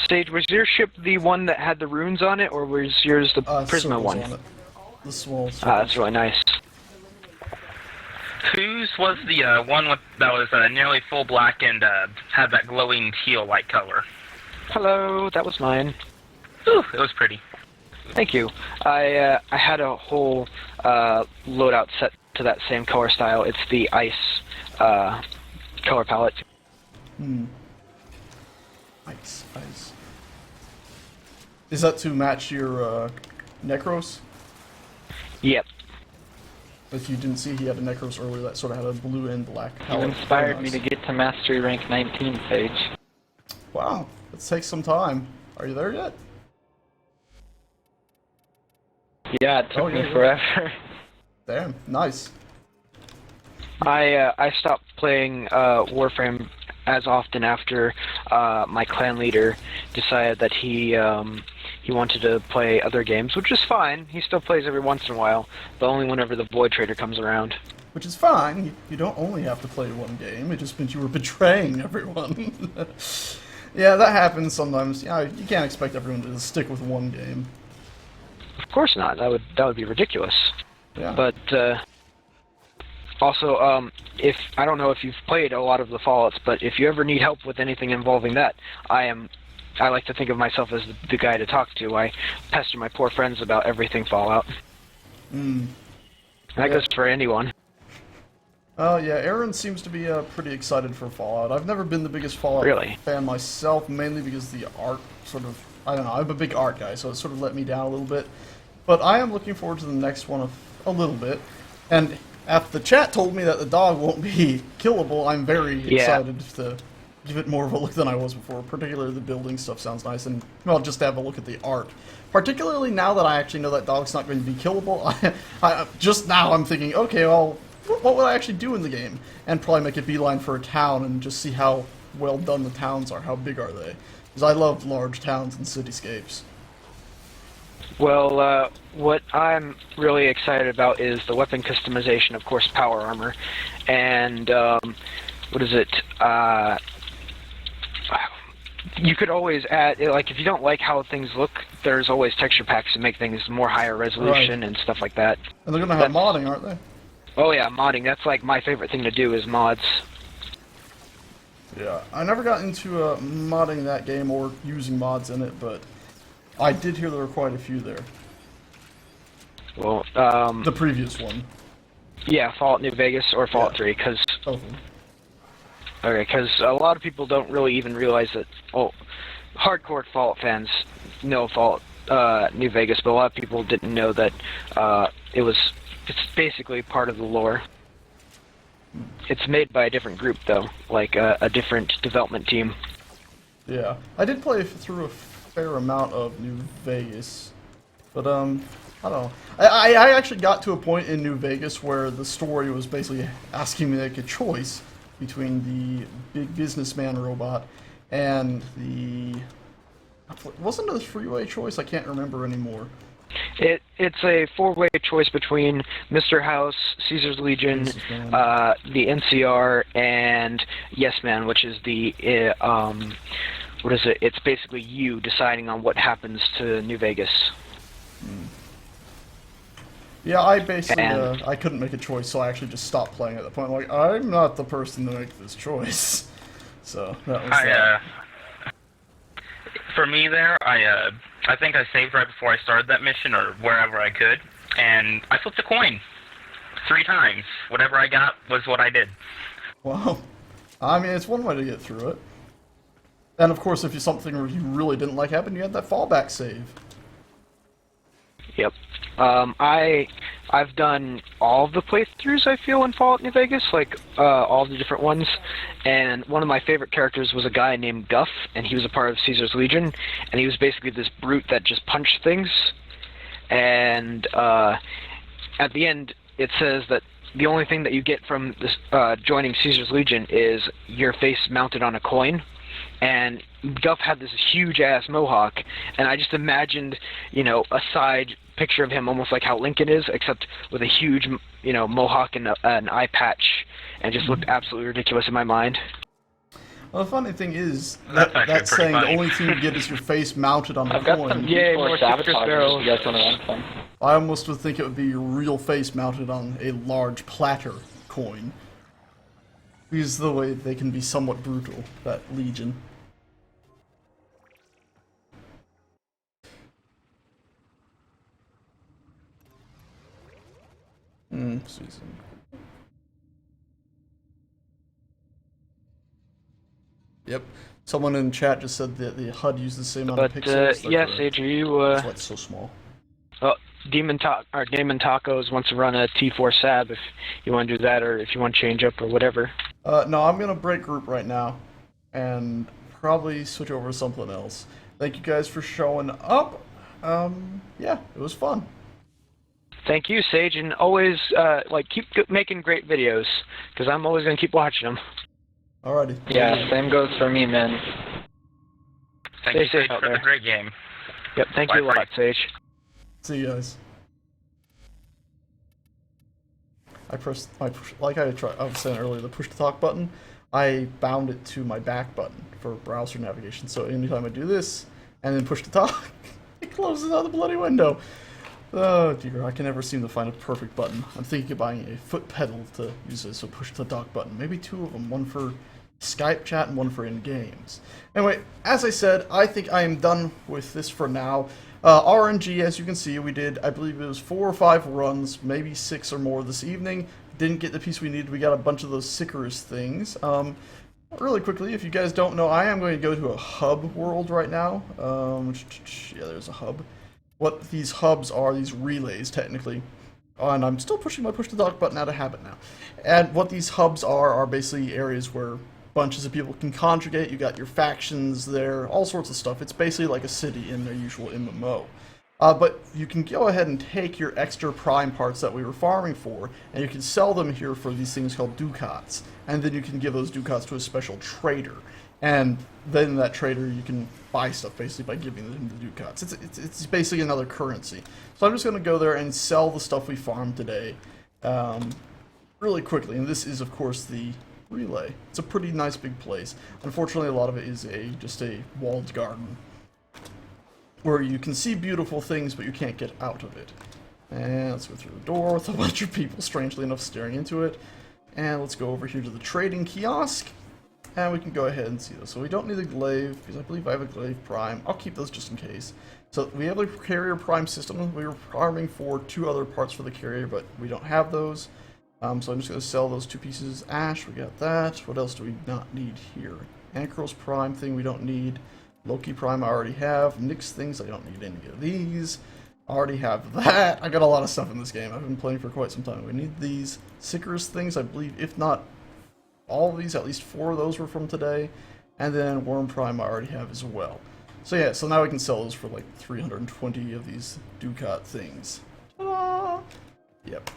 [SPEAKER 4] Sage, was your ship the one that had the runes on it, or was yours the Prisma
[SPEAKER 1] Circles
[SPEAKER 4] one?
[SPEAKER 1] on it. The small circles.
[SPEAKER 4] Ah, that's really nice.
[SPEAKER 5] Whose was the one that was nearly full black and had that glowing teal-like color?
[SPEAKER 4] Hello, that was mine.
[SPEAKER 5] Ooh, it was pretty.
[SPEAKER 4] Thank you. I had a whole loadout set to that same color style. It's the ice color palette.
[SPEAKER 1] Ice. Is that to match your Necros?
[SPEAKER 4] Yep.
[SPEAKER 1] If you didn't see, he had a Necros earlier that sort of had a blue and black
[SPEAKER 6] You
[SPEAKER 1] palette.
[SPEAKER 6] inspired
[SPEAKER 1] Very
[SPEAKER 6] me
[SPEAKER 1] nice.
[SPEAKER 6] to get to Mastery Rank 19, Sage.
[SPEAKER 1] Wow, let's take some time. Are you there yet?
[SPEAKER 6] Yeah, it took
[SPEAKER 1] Oh, yeah,
[SPEAKER 6] me
[SPEAKER 1] yeah.
[SPEAKER 6] forever.
[SPEAKER 1] Damn, nice.
[SPEAKER 4] I stopped playing Warframe as often after my clan leader decided that he wanted to play other games, which is fine. He still plays every once in a while, but only whenever the Void Trader comes around.
[SPEAKER 1] Which is fine. You don't only have to play one game. It just means you were betraying everyone. Yeah, that happens sometimes. Yeah, you can't expect everyone to just stick with one game.
[SPEAKER 4] Of course not. That would be ridiculous.
[SPEAKER 1] Yeah.
[SPEAKER 4] But also, if I don't know if you've played a lot of the Fallouts, but if you ever need help with anything involving that, I like to think of myself as the guy to talk to. I pester my poor friends about everything Fallout. That
[SPEAKER 1] Yeah.
[SPEAKER 4] goes for anyone.
[SPEAKER 1] Oh, yeah, Aaron seems to be pretty excited for Fallout. I've never been the biggest Fallout
[SPEAKER 4] Really?
[SPEAKER 1] fan myself, mainly because the art sort of... I don't know, I'm a big art guy, so it sort of let me down a little bit. But I am looking forward to the next one a little bit. And after the chat told me that the dog won't be killable, I'm very excited to give it more of a look than I was before. Particularly the building stuff sounds nice, and, well, just to have a look at the art. Particularly now that I actually know that dog's not going to be killable, just now I'm thinking, okay, well, what would I actually do in the game? And probably make a beeline for a town and just see how well done the towns are, how big are they. Because I love large towns and cityscapes.
[SPEAKER 4] Well, what I'm really excited about is the weapon customization, of course, power armor, and what is it? You could always add, like, if you don't like how things look, there's always texture packs to make things more higher resolution and stuff like that.
[SPEAKER 1] And they're going to have modding, aren't they?
[SPEAKER 4] Oh yeah, modding. That's like my favorite thing to do is mods.
[SPEAKER 1] Yeah, I never got into modding that game or using mods in it, but I did hear there were quite a few there.
[SPEAKER 4] Well,
[SPEAKER 1] The previous one.
[SPEAKER 4] yeah, Fallout New Vegas or Fallout 3, because
[SPEAKER 1] Both of them.
[SPEAKER 4] Okay, because a lot of people don't really even realize that. Well, hardcore Fallout fans know Fallout New Vegas, but a lot of people didn't know that it's basically part of the lore. It's made by a different group, though, like a different development team.
[SPEAKER 1] Yeah, I did play through a fair amount of New Vegas, but I don't know. I actually got to a point in New Vegas where the story was basically asking me to make a choice between the big businessman robot and the... Wasn't it a three-way choice? I can't remember anymore.
[SPEAKER 4] It's a four-way choice between Mr. House, Caesar's Legion, the NCR, and Yes Man, which is the what is it? It's basically you deciding on what happens to New Vegas.
[SPEAKER 1] Yeah, I basically I couldn't make a choice, so I actually just stopped playing at that point. Like, I'm not the person to make this choice. So that was that.
[SPEAKER 5] For me there, I think I saved right before I started that mission, or wherever I could, and I flipped a coin 3 times. Whatever I got was what I did.
[SPEAKER 1] Well, I mean, it's one way to get through it. And of course, if something you really didn't like happened, you had that fallback save.
[SPEAKER 4] Yep. I've done all of the playthroughs, I feel, in Fallout New Vegas, like all of the different ones, and one of my favorite characters was a guy named Guff, and he was a part of Caesar's Legion, and he was basically this brute that just punched things, and at the end it says that the only thing that you get from this joining Caesar's Legion is your face mounted on a coin. And Guff had this huge-ass mohawk, and I just imagined, a side picture of him almost like how Lincoln is, except with a huge, mohawk and an eye patch, and just looked absolutely ridiculous in my mind.
[SPEAKER 1] Well, the funny thing is, that's saying
[SPEAKER 5] funny.
[SPEAKER 1] the only thing you get is your face mounted on a coin.
[SPEAKER 4] Yay, more
[SPEAKER 6] sabotage. You guys want to run some?
[SPEAKER 1] I almost would think it would be your real face mounted on a large platter coin. Because the way they can be somewhat brutal, that Legion. Susan. Yep. Someone in chat just said that the HUD used the same amount of pixels.
[SPEAKER 4] Yes, Sage, you
[SPEAKER 1] That's why it's so small.
[SPEAKER 4] Demon Tacos wants to run a T4 Sab if you want to do that, or if you want to change up or whatever.
[SPEAKER 1] No, I'm gonna break group right now, and probably switch over to something else. Thank you guys for showing up. Yeah, it was fun.
[SPEAKER 4] Thank you, Sage, and always keep making great videos, because I'm always gonna keep watching them.
[SPEAKER 1] Alrighty.
[SPEAKER 6] Yeah, same goes for me, man.
[SPEAKER 5] Thank you, Sage, for the great game.
[SPEAKER 4] Yep, thank you a lot, Sage.
[SPEAKER 1] See you guys. I pressed like I was saying earlier, the push to talk button. I bound it to my back button for browser navigation. So anytime I do this and then push to talk, it closes out the bloody window. Oh dear, I can never seem to find a perfect button. I'm thinking of buying a foot pedal to use as a push to talk button. Maybe 2 of them, one for Skype chat and one for in-games. Anyway, as I said, I think I am done with this for now. RNG, as you can see, we did, I believe it was 4 or 5 runs, maybe 6 or more this evening. Didn't get the piece we needed. We got a bunch of those Sicarus things. Really quickly, if you guys don't know, I am going to go to a hub world right now. Yeah, there's a hub. What these hubs are, these relays, technically. And I'm still pushing my push to talk button out of habit now. And what these hubs are basically areas where bunches of people can conjugate. You got your factions there, all sorts of stuff. It's basically like a city in their usual MMO. But you can go ahead and take your extra prime parts that we were farming for, and you can sell them here for these things called ducats. And then you can give those ducats to a special trader. And then that trader, you can buy stuff basically by giving them the ducats. It's basically another currency. So I'm just going to go there and sell the stuff we farmed today really quickly. And this is, of course, the relay. It's a pretty nice big place. Unfortunately, a lot of it is just a walled garden where you can see beautiful things, but you can't get out of it. And let's go through the door with a bunch of people, strangely enough, staring into it. And let's go over here to the trading kiosk. And we can go ahead and see those. So we don't need a glaive, because I believe I have a glaive prime. I'll keep those just in case. So we have a carrier prime system. We were farming for 2 other parts for the carrier, but we don't have those. So I'm just going to sell those 2 pieces. Ash, we got that. What else do we not need here? Ankros Prime thing we don't need. Loki Prime I already have. Nyx things, I don't need any of these. I already have that. I got a lot of stuff in this game. I've been playing for quite some time. We need these Sicarus things, I believe, if not all of these, at least 4 of those were from today. And then Worm Prime I already have as well. So yeah, so now we can sell those for like 320 of these Ducat things. Ta-da! Yep.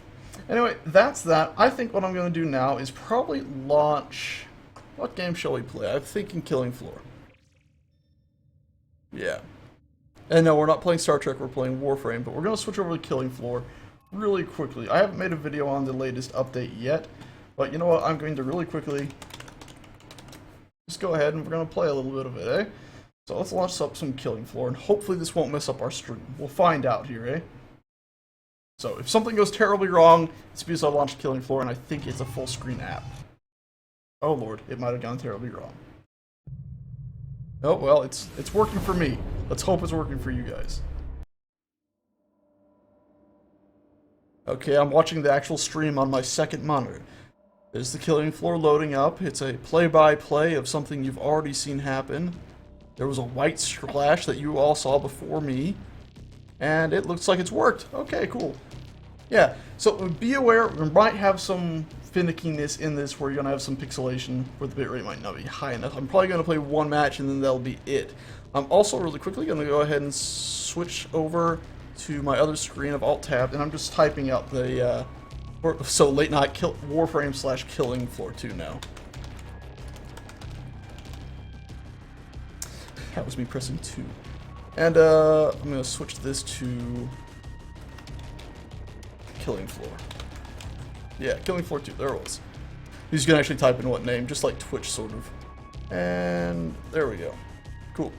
[SPEAKER 1] Anyway, that's that. I think what I'm going to do now is probably launch... What game shall we play? I'm thinking Killing Floor. Yeah. And no, we're not playing Star Trek, we're playing Warframe, but we're going to switch over to Killing Floor really quickly. I haven't made a video on the latest update yet, but you know what? I'm going to really quickly just go ahead and we're going to play a little bit of it, eh? So let's launch up some Killing Floor, and hopefully this won't mess up our stream. We'll find out here, eh? So if something goes terribly wrong, it's because I launched Killing Floor, and I think it's a full screen app. Oh lord, it might have gone terribly wrong. Oh well, it's working for me. Let's hope it's working for you guys. Okay, I'm watching the actual stream on my second monitor. There's the Killing Floor loading up. It's a play-by-play of something you've already seen happen. There was a white splash that you all saw before me, and it looks like it's worked. Okay, cool. Yeah, so be aware, we might have some finickiness in this where you're going to have some pixelation where the bitrate might not be high enough. I'm probably going to play 1 match and then that'll be it. I'm also really quickly going to go ahead and switch over to my other screen of Alt-Tab, and I'm just typing out the, so late night Warframe / Killing Floor 2 now. That was me pressing 2. And I'm going to switch this to Killing Floor. Yeah, Killing Floor 2, there it was. He's going to actually type in what name, just like Twitch sort of. And there we go. Cool.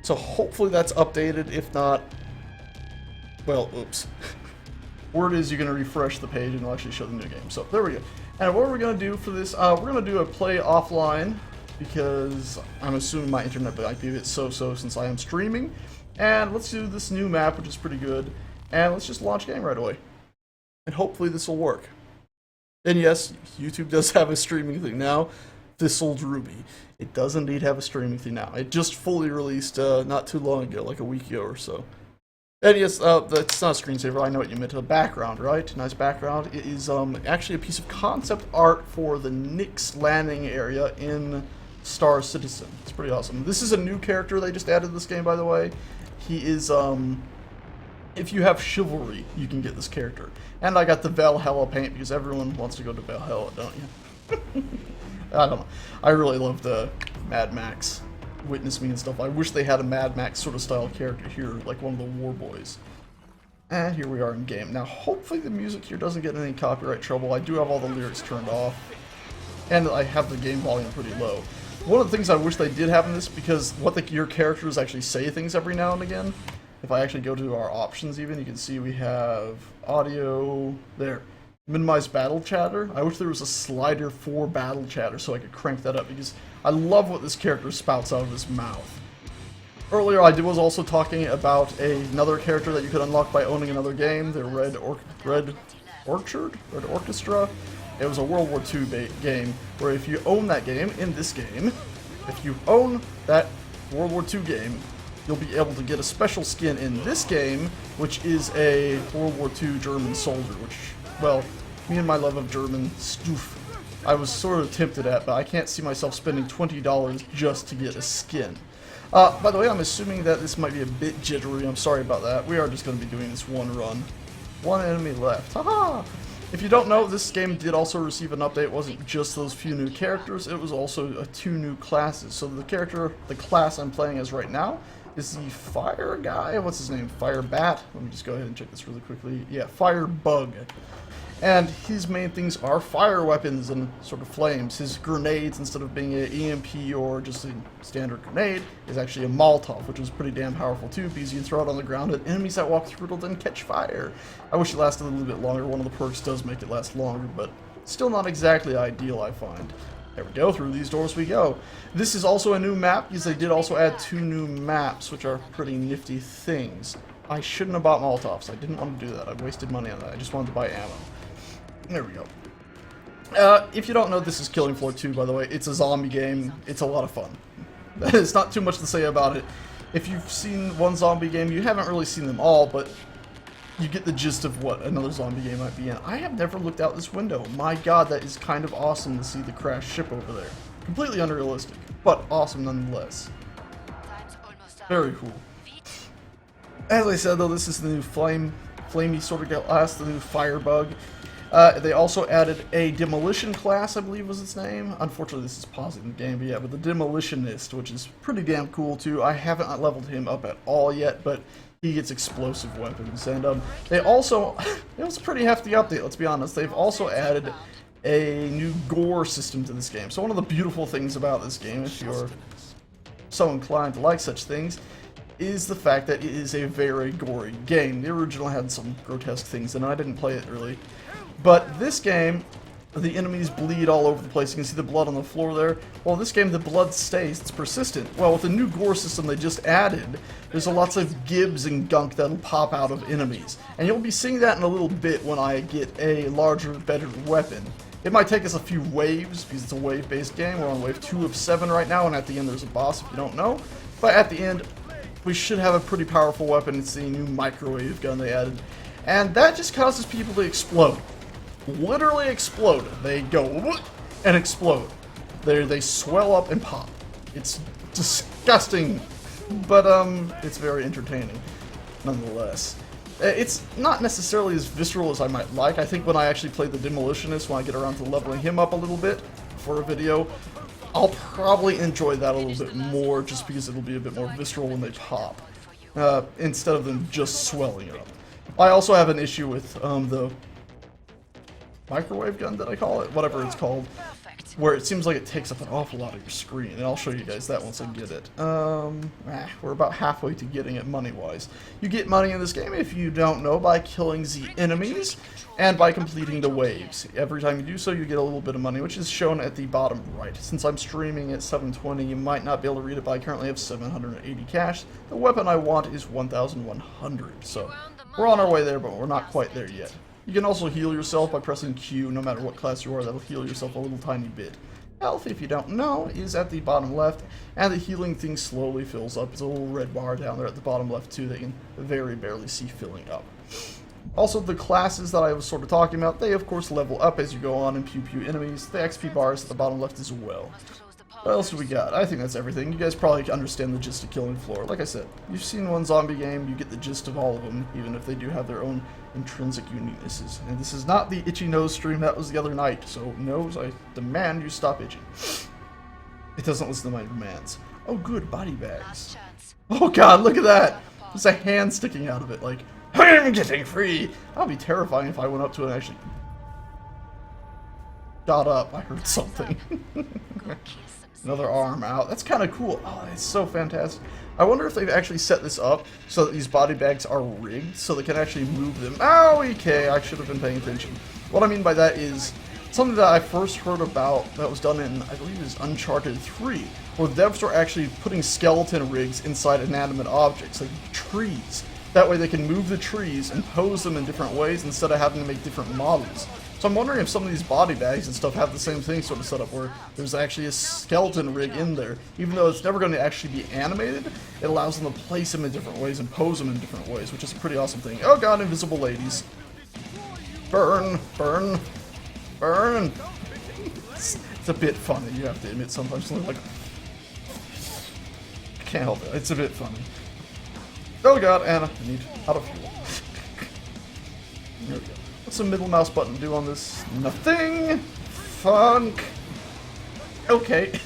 [SPEAKER 1] So hopefully that's updated, if not, well, oops. Word is you're going to refresh the page and it'll actually show the new game. So there we go. And what we're going to do for this, we're going to do a play offline, because I'm assuming my internet might be a bit so-so since I am streaming. And let's do this new map, which is pretty good. And let's just launch game right away. And hopefully this will work. And yes, YouTube does have a streaming thing now. Thistled Ruby. It does indeed have a streaming thing now. It just fully released not too long ago, like a week ago or so. And yes, that's not a screensaver, I know what you meant. A background, right? Nice background. It is actually a piece of concept art for the Nyx landing area in Star Citizen. It's pretty awesome. This is a new character they just added to this game, by the way. He is, if you have Chivalry, you can get this character. And I got the Valhalla paint because everyone wants to go to Valhalla, don't you? I don't know. I really love the Mad Max Witness Me and stuff. I wish they had a Mad Max sort of style character here, like one of the War Boys. And here we are in game. Now, hopefully the music here doesn't get any copyright trouble. I do have all the lyrics turned off. And I have the game volume pretty low. One of the things I wish they did have in this, because your characters actually say things every now and again. If I actually go to our options even, you can see we have audio there. Minimize battle chatter. I wish there was a slider for battle chatter so I could crank that up, because I love what this character spouts out of his mouth. Earlier I was also talking about another character that you could unlock by owning another game, the Red Orchestra. It was a World War II game, where if you own that game, in this game, if you own that World War II game, you'll be able to get a special skin in this game, which is a World War II German soldier, which, well, me and my love of German stoof, I was sort of tempted at, but I can't see myself spending $20 just to get a skin. By the way, I'm assuming that this might be a bit jittery. I'm sorry about that. We are just going to be doing this one run. One enemy left. Haha! If you don't know, this game did also receive an update. It wasn't just those few new characters, it was also 2 new classes. So the class I'm playing as right now is the Fire guy. What's his name? Fire Bat. Let me just go ahead and check this really quickly. Yeah, Fire Bug. And his main things are fire weapons and sort of flames. His grenades, instead of being an EMP or just a standard grenade, is actually a Molotov, which is pretty damn powerful too, because you can throw it on the ground and enemies that walk through it will then catch fire. I wish it lasted a little bit longer. One of the perks does make it last longer, but still not exactly ideal, I find. There we go, through these doors we go. This is also a new map, because they did also add 2 new maps, which are pretty nifty things. I shouldn't have bought Molotovs. I didn't want to do that. I wasted money on that. I just wanted to buy ammo. There we go. If you don't know, this is Killing Floor 2, by the way. It's a zombie game. It's a lot of fun. There's not too much to say about it. If you've seen one zombie game, you haven't really seen them all, but you get the gist of what another zombie game might be in. I have never looked out this window. My god, that is kind of awesome to see the crashed ship over there. Completely unrealistic, but awesome nonetheless. Very cool. As I said, though, this is the new flamey sort of class, the new firebug. They also added a demolition class, I believe was its name. Unfortunately, this is pausing the game, but yeah, but the demolitionist, which is pretty damn cool too. I haven't leveled him up at all yet, but he gets explosive weapons. And they also, it was a pretty hefty update, let's be honest. They've also added a new gore system to this game. So one of the beautiful things about this game, if you're so inclined to like such things, is the fact that it is a very gory game. The original had some grotesque things in it. I didn't play it really. But this game, the enemies bleed all over the place. You can see the blood on the floor there. Well, this game, the blood stays. It's persistent. Well, with the new gore system they just added, there's lots of gibs and gunk that'll pop out of enemies. And you'll be seeing that in a little bit when I get a larger, better weapon. It might take us a few waves, because it's a wave-based game. We're on wave 2 of 7 right now, and at the end there's a boss if you don't know. But at the end, we should have a pretty powerful weapon. It's the new microwave gun they added. And that just causes people to explode. Literally explode. They go and explode. They swell up and pop. It's disgusting, but it's very entertaining nonetheless. It's not necessarily as visceral as I might like. I think when I actually play the Demolitionist, when I get around to leveling him up a little bit for a video, I'll probably enjoy that a little bit more, just because it'll be a bit more visceral when they pop, instead of them just swelling up. I also have an issue with the microwave gun, did I call it? Whatever it's called. Where it seems like it takes up an awful lot of your screen, and I'll show you guys that once I get it. We're about halfway to getting it money-wise. You get money in this game, if you don't know, by killing the enemies, and by completing the waves. Every time you do so, you get a little bit of money, which is shown at the bottom right. Since I'm streaming at 720, you might not be able to read it, but I currently have 780 cash. The weapon I want is 1,100, so we're on our way there, but we're not quite there yet. You can also heal yourself by pressing Q, no matter what class you are. That'll heal yourself a little tiny bit. Health, if you don't know, is at the bottom left, and the healing thing slowly fills up. It's a little red bar down there at the bottom left too that you can very barely see filling up. Also, the classes that I was sort of talking about, they of course level up as you go on and pew enemies. The XP bar is at the bottom left as well. What else do we got? I think that's everything. You guys probably understand the gist of Killing Floor. Like I said, you've seen one zombie game, you get the gist of all of them, even if they do have their own intrinsic uniquenesses. And this is not the itchy nose stream that was the other night, so nose, I demand you stop itching. It doesn't listen to my demands. Oh good, body bags. Oh god, look at that! There's a hand sticking out of it, like, I'm getting free! That would be terrifying if I went up to it and actually got up. I heard something. Another arm out. That's kind of cool. Oh, it's so fantastic. I wonder if they've actually set this up so that these body bags are rigged so they can actually move them. Oh, okay, I should have been paying attention. What I mean by that is something that I first heard about that was done in, I believe it was Uncharted 3, where devs were actually putting skeleton rigs inside inanimate objects, like trees. That way they can move the trees and pose them in different ways instead of having to make different models. So I'm wondering if some of these body bags and stuff have the same thing sort of set up where there's actually a skeleton rig in there. Even though it's never going to actually be animated, it allows them to place them in different ways and pose them in different ways, which is a pretty awesome thing. Oh god, invisible ladies. Burn, burn, burn. It's a bit funny, you have to admit sometimes. Like, I can't help it, it's a bit funny. Oh god, and I need out of fuel. There we go. What's the middle mouse button do on this? Nothing! Funk! Okay.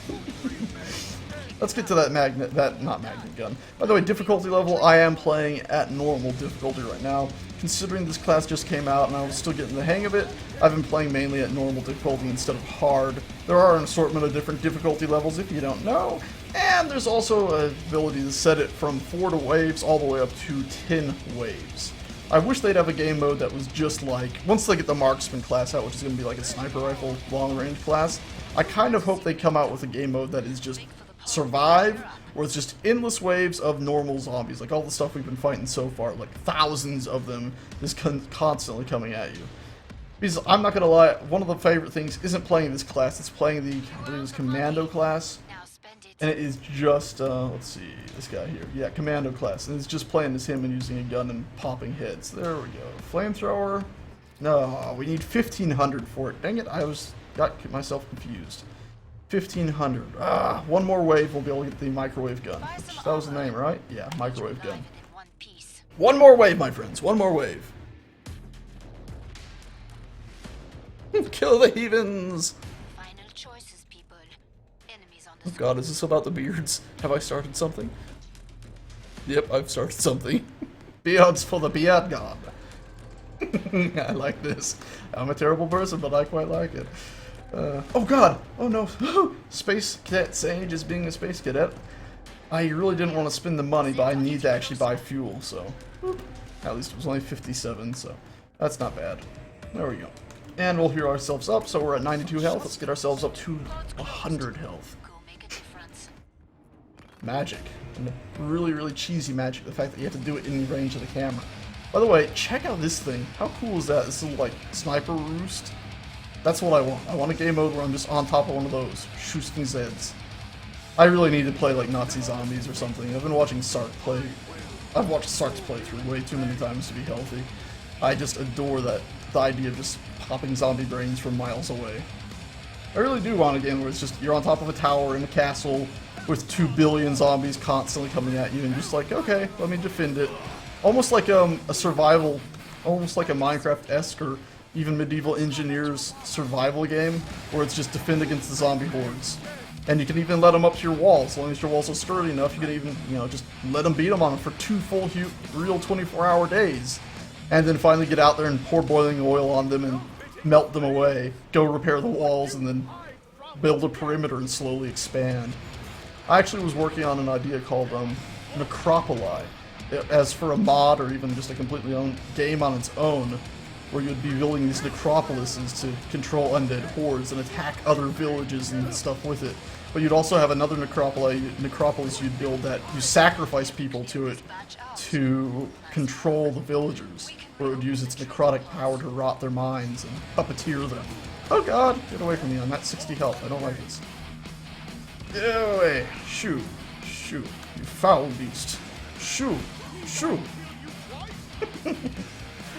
[SPEAKER 1] Let's get to that not magnet gun. By the way, difficulty level, I am playing at normal difficulty right now. Considering this class just came out and I was still getting the hang of it, I've been playing mainly at normal difficulty instead of hard. There are an assortment of different difficulty levels if you don't know, and there's also an ability to set it from 4 waves all the way up to 10 waves. I wish they'd have a game mode that was just like, once they get the marksman class out, which is going to be like a sniper rifle long-range class, I kind of hope they come out with a game mode that is just survive, where it's just endless waves of normal zombies, like all the stuff we've been fighting so far, like thousands of them just constantly coming at you. Because I'm not gonna lie, one of the favorite things isn't playing this class, it's playing the, I believe it's Commando class. And it is just, let's see, this guy here. Yeah, Commando class. And it's just playing as him and using a gun and popping heads. There we go. Flamethrower. No, we need 1,500 for it. Dang it, got myself confused. 1,500. Ah, one more wave, we'll be able to get the microwave gun. Which, that was the name, right? Yeah, microwave gun. One more wave, my friends. One more wave. Kill the heathens! Oh god, is this about the beards? Have I started something? Yep, I've started something. Beards for the beard god. I like this. I'm a terrible person, but I quite like it. Oh god! Oh no! Space Cadet Sage is being a space cadet. I really didn't want to spend the money, but I need to actually buy fuel, so... Whoop. At least it was only 57, so that's not bad. There we go. And we'll heal ourselves up, so we're at 92 health. Let's get ourselves up to 100 health. Magic. And really, really cheesy magic. The fact that you have to do it in range of the camera. By the way, check out this thing. How cool is that? This little, like, sniper roost. That's what I want. I want a game mode where I'm just on top of one of those, shooting Zeds. I really need to play, like, Nazi zombies or something. I've been watching Sark play. I've watched Sark's playthrough way too many times to be healthy. I just adore the idea of just popping zombie brains from miles away. I really do want a game where it's just, you're on top of a tower in a castle with 2 billion zombies constantly coming at you and just like, okay, let me defend it. Almost like a survival, almost like a Minecraft-esque or even Medieval Engineers survival game where it's just defend against the zombie hordes. And you can even let them up to your walls. As long as your walls are sturdy enough, you can even, you know, just let them beat them on them for 2 full, real 24-hour days. And then finally get out there and pour boiling oil on them and melt them away. Go repair the walls and then build a perimeter and slowly expand. I actually was working on an idea called Necropoli. As for a mod or even just a completely own game on its own, where you'd be building these necropolises to control undead hordes and attack other villages and stuff with it. But you'd also have another necropolis you'd build that you sacrifice people to it to control the villagers, where it would use its necrotic power to rot their minds and puppeteer them. Oh god, get away from me, I'm at 60 health, I don't like this. Get away, shoot, shoot, you foul beast. Shoot, shoot.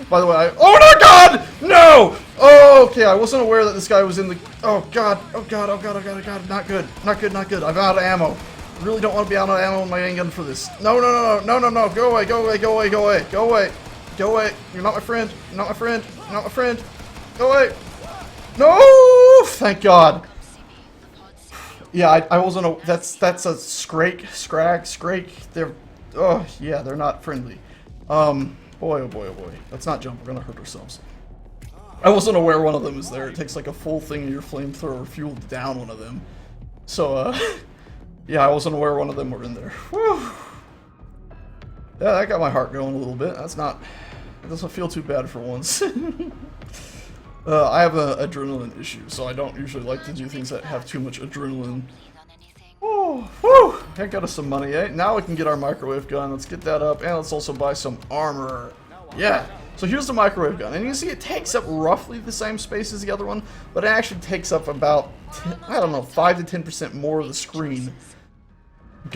[SPEAKER 1] By the way, oh no, god! No! Oh, okay, I wasn't aware that this guy was in the... Oh god, oh god, oh god, oh god, oh god, not good, not good, not good. I'm out of ammo. Really don't want to be out of ammo in my handgun for this. No, no, no, no, no, no, no, go away, go away, go away, go away, go away, go away. You're not my friend, you're not my friend, you're not my friend. Go away. No! Thank god. Yeah, I wasn't a... That's a scrake. They're... Oh, yeah, they're not friendly. Boy, oh boy, oh boy. Let's not jump, we're gonna hurt ourselves. I wasn't aware one of them is there. It takes like a full thing of your flamethrower fuel to down one of them. So, yeah, I wasn't aware one of them were in there. Whew. Yeah, that got my heart going a little bit. That's not... It doesn't feel too bad for once. I have an adrenaline issue, so I don't usually like to do things that have too much adrenaline. Oh, whew! That got us some money, eh? Now we can get our microwave gun. Let's get that up, and let's also buy some armor. Yeah! So here's the microwave gun, and you can see it takes up roughly the same space as the other one, but it actually takes up about, I don't know, 5 to 10% more of the screen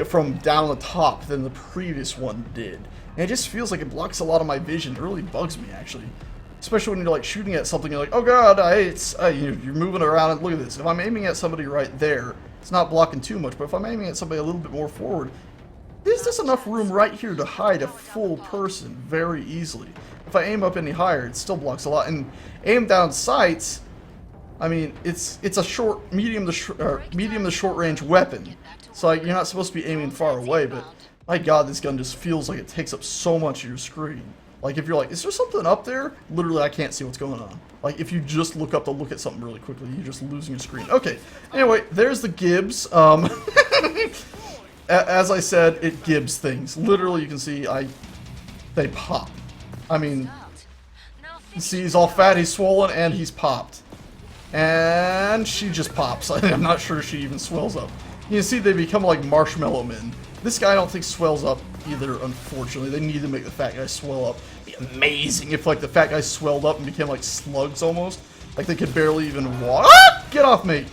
[SPEAKER 1] from down the top than the previous one did. And it just feels like it blocks a lot of my vision. It really bugs me, actually. Especially when you're like shooting at something, you're like, oh god, you're moving around, and look at this. If I'm aiming at somebody right there, it's not blocking too much, but if I'm aiming at somebody a little bit more forward, there's just enough room right here to hide a full person very easily. If I aim up any higher, it still blocks a lot. And aim down sights, I mean, it's a medium to short range weapon, so like, you're not supposed to be aiming far away. But my god, this gun just feels like it takes up so much of your screen. Like, if you're like, is there something up there? Literally, I can't see what's going on. Like, if you just look up to look at something really quickly, you're just losing your screen. Okay, anyway, there's the Gibbs. As I said, it Gibbs things. Literally, you can see, they pop. I mean, you see he's all fat, he's swollen, and he's popped. And she just pops. I'm not sure she even swells up. You can see they become like marshmallow men. This guy I don't think swells up either, unfortunately. They need to make the fat guy swell up. It'd be amazing if, like, the fat guy swelled up and became, like, slugs almost. Like, they could barely even walk. Ah! Get off me!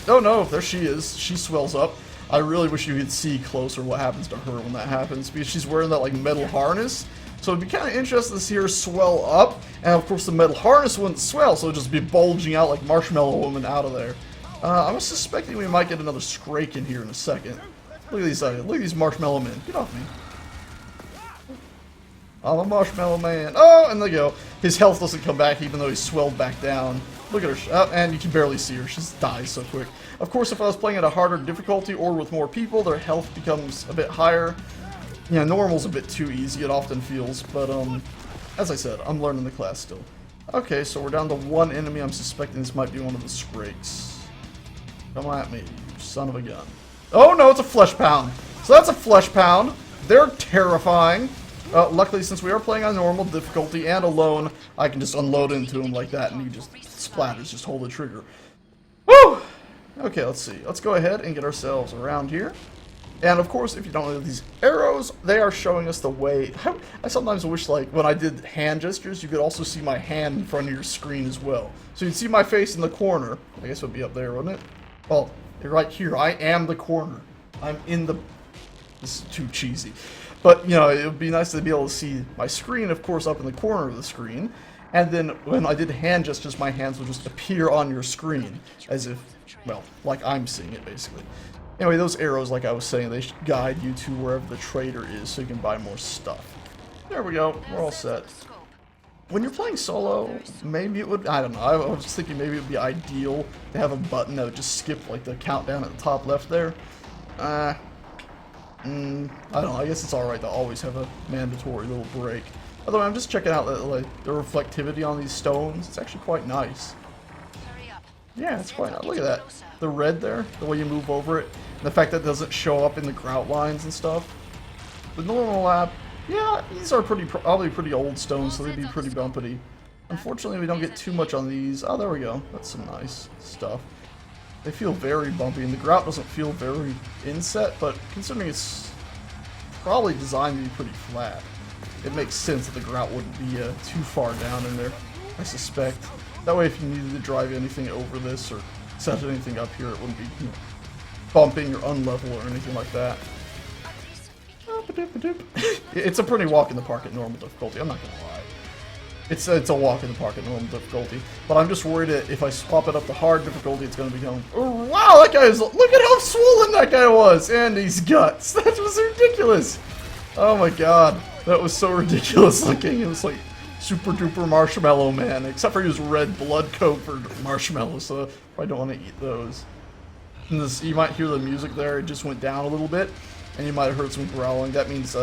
[SPEAKER 1] Oh, no, there she is. She swells up. I really wish you could see closer what happens to her when that happens, because she's wearing that, like, metal harness. So it'd be kind of interesting to see her swell up, and of course the metal harness wouldn't swell, so it'd just be bulging out like Marshmallow Woman out of there. I'm suspecting we might get another Scrake in here in a second. Look at these Marshmallow Men. Get off me. I'm a Marshmallow Man. Oh, and there you go. His health doesn't come back even though he's swelled back down. Look at her. Oh, and you can barely see her. She just dies so quick. Of course, if I was playing at a harder difficulty or with more people, their health becomes a bit higher. Yeah, normal's a bit too easy, it often feels, but, as I said, I'm learning the class still. Okay, so we're down to one enemy. I'm suspecting this might be one of the Scrakes. Come at me, you son of a gun. Oh, no, it's a Flesh Pound. So that's a Flesh Pound. They're terrifying. Luckily, since we are playing on normal difficulty and alone, I can just unload into him like that, and he just splatters, just hold the trigger. Woo! Okay, let's see. Let's go ahead and get ourselves around here. And of course, if you don't know these arrows, they are showing us the way. I sometimes wish, like, when I did hand gestures, you could also see my hand in front of your screen as well. So you'd see my face in the corner. I guess it would be up there, wouldn't it? Well, right here. I am the corner. I'm in the... This is too cheesy. But, you know, it would be nice to be able to see my screen, of course, up in the corner of the screen. And then when I did hand gestures, my hands would just appear on your screen. As if, well, like I'm seeing it, basically. Anyway, those arrows, like I was saying, they should guide you to wherever the trader is so you can buy more stuff. There we go. We're all set. When you're playing solo, maybe it would... I don't know. I was just thinking maybe it would be ideal to have a button that would just skip, like, the countdown at the top left there. I don't know. I guess it's alright to always have a mandatory little break. Although I'm just checking out the reflectivity on these stones. It's actually quite nice. Yeah, it's quite nice. Look at that. The red there, the way you move over it, and the fact that it doesn't show up in the grout lines and stuff. The normal lap, yeah, these are probably pretty old stones, so they'd be pretty bumpity. Unfortunately, we don't get too much on these. Oh, there we go. That's some nice stuff. They feel very bumpy, and the grout doesn't feel very inset, but considering it's probably designed to be pretty flat, it makes sense that the grout wouldn't be too far down in there, I suspect. That way, if you needed to drive anything over this or set anything up here, it wouldn't be, you know, bumping or unlevel or anything like that. It's a pretty walk in the park at normal difficulty, I'm not gonna lie. It's a walk in the park at normal difficulty, but I'm just worried that if I swap it up to hard difficulty, it's gonna be going, oh wow, that guy is, look at how swollen that guy was, and his guts. That was ridiculous. Oh my god, that was so ridiculous looking. It was like super duper Marshmallow Man, except for he was red blood coat for marshmallows, so I don't want to eat those. And this, you might hear the music there, it just went down a little bit, and you might have heard some growling. That means,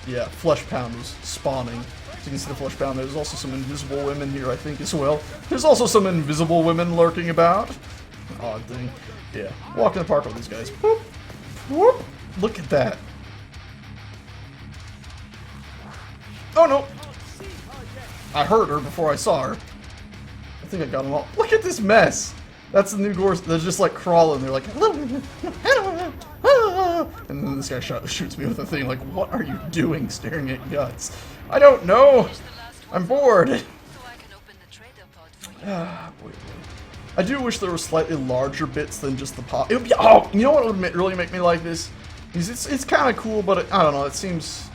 [SPEAKER 1] yeah, Flesh Pound was spawning. So you can see the Flesh Pound. There's also some invisible women here, I think, as well. There's also some invisible women lurking about. Odd thing. Yeah, walk in the park with these guys. Whoop, whoop. Look at that. Oh no! I heard her before I saw her. I think I got them all. Look at this mess! That's the new Gors. They're just like crawling. They're like, and then this guy shoots me with a thing. Like, what are you doing staring at guts? I don't know! I'm bored! I do wish there were slightly larger bits than just the pop. It would be, oh, you know what would really make me like this? It's kind of cool, but I don't know, it seems...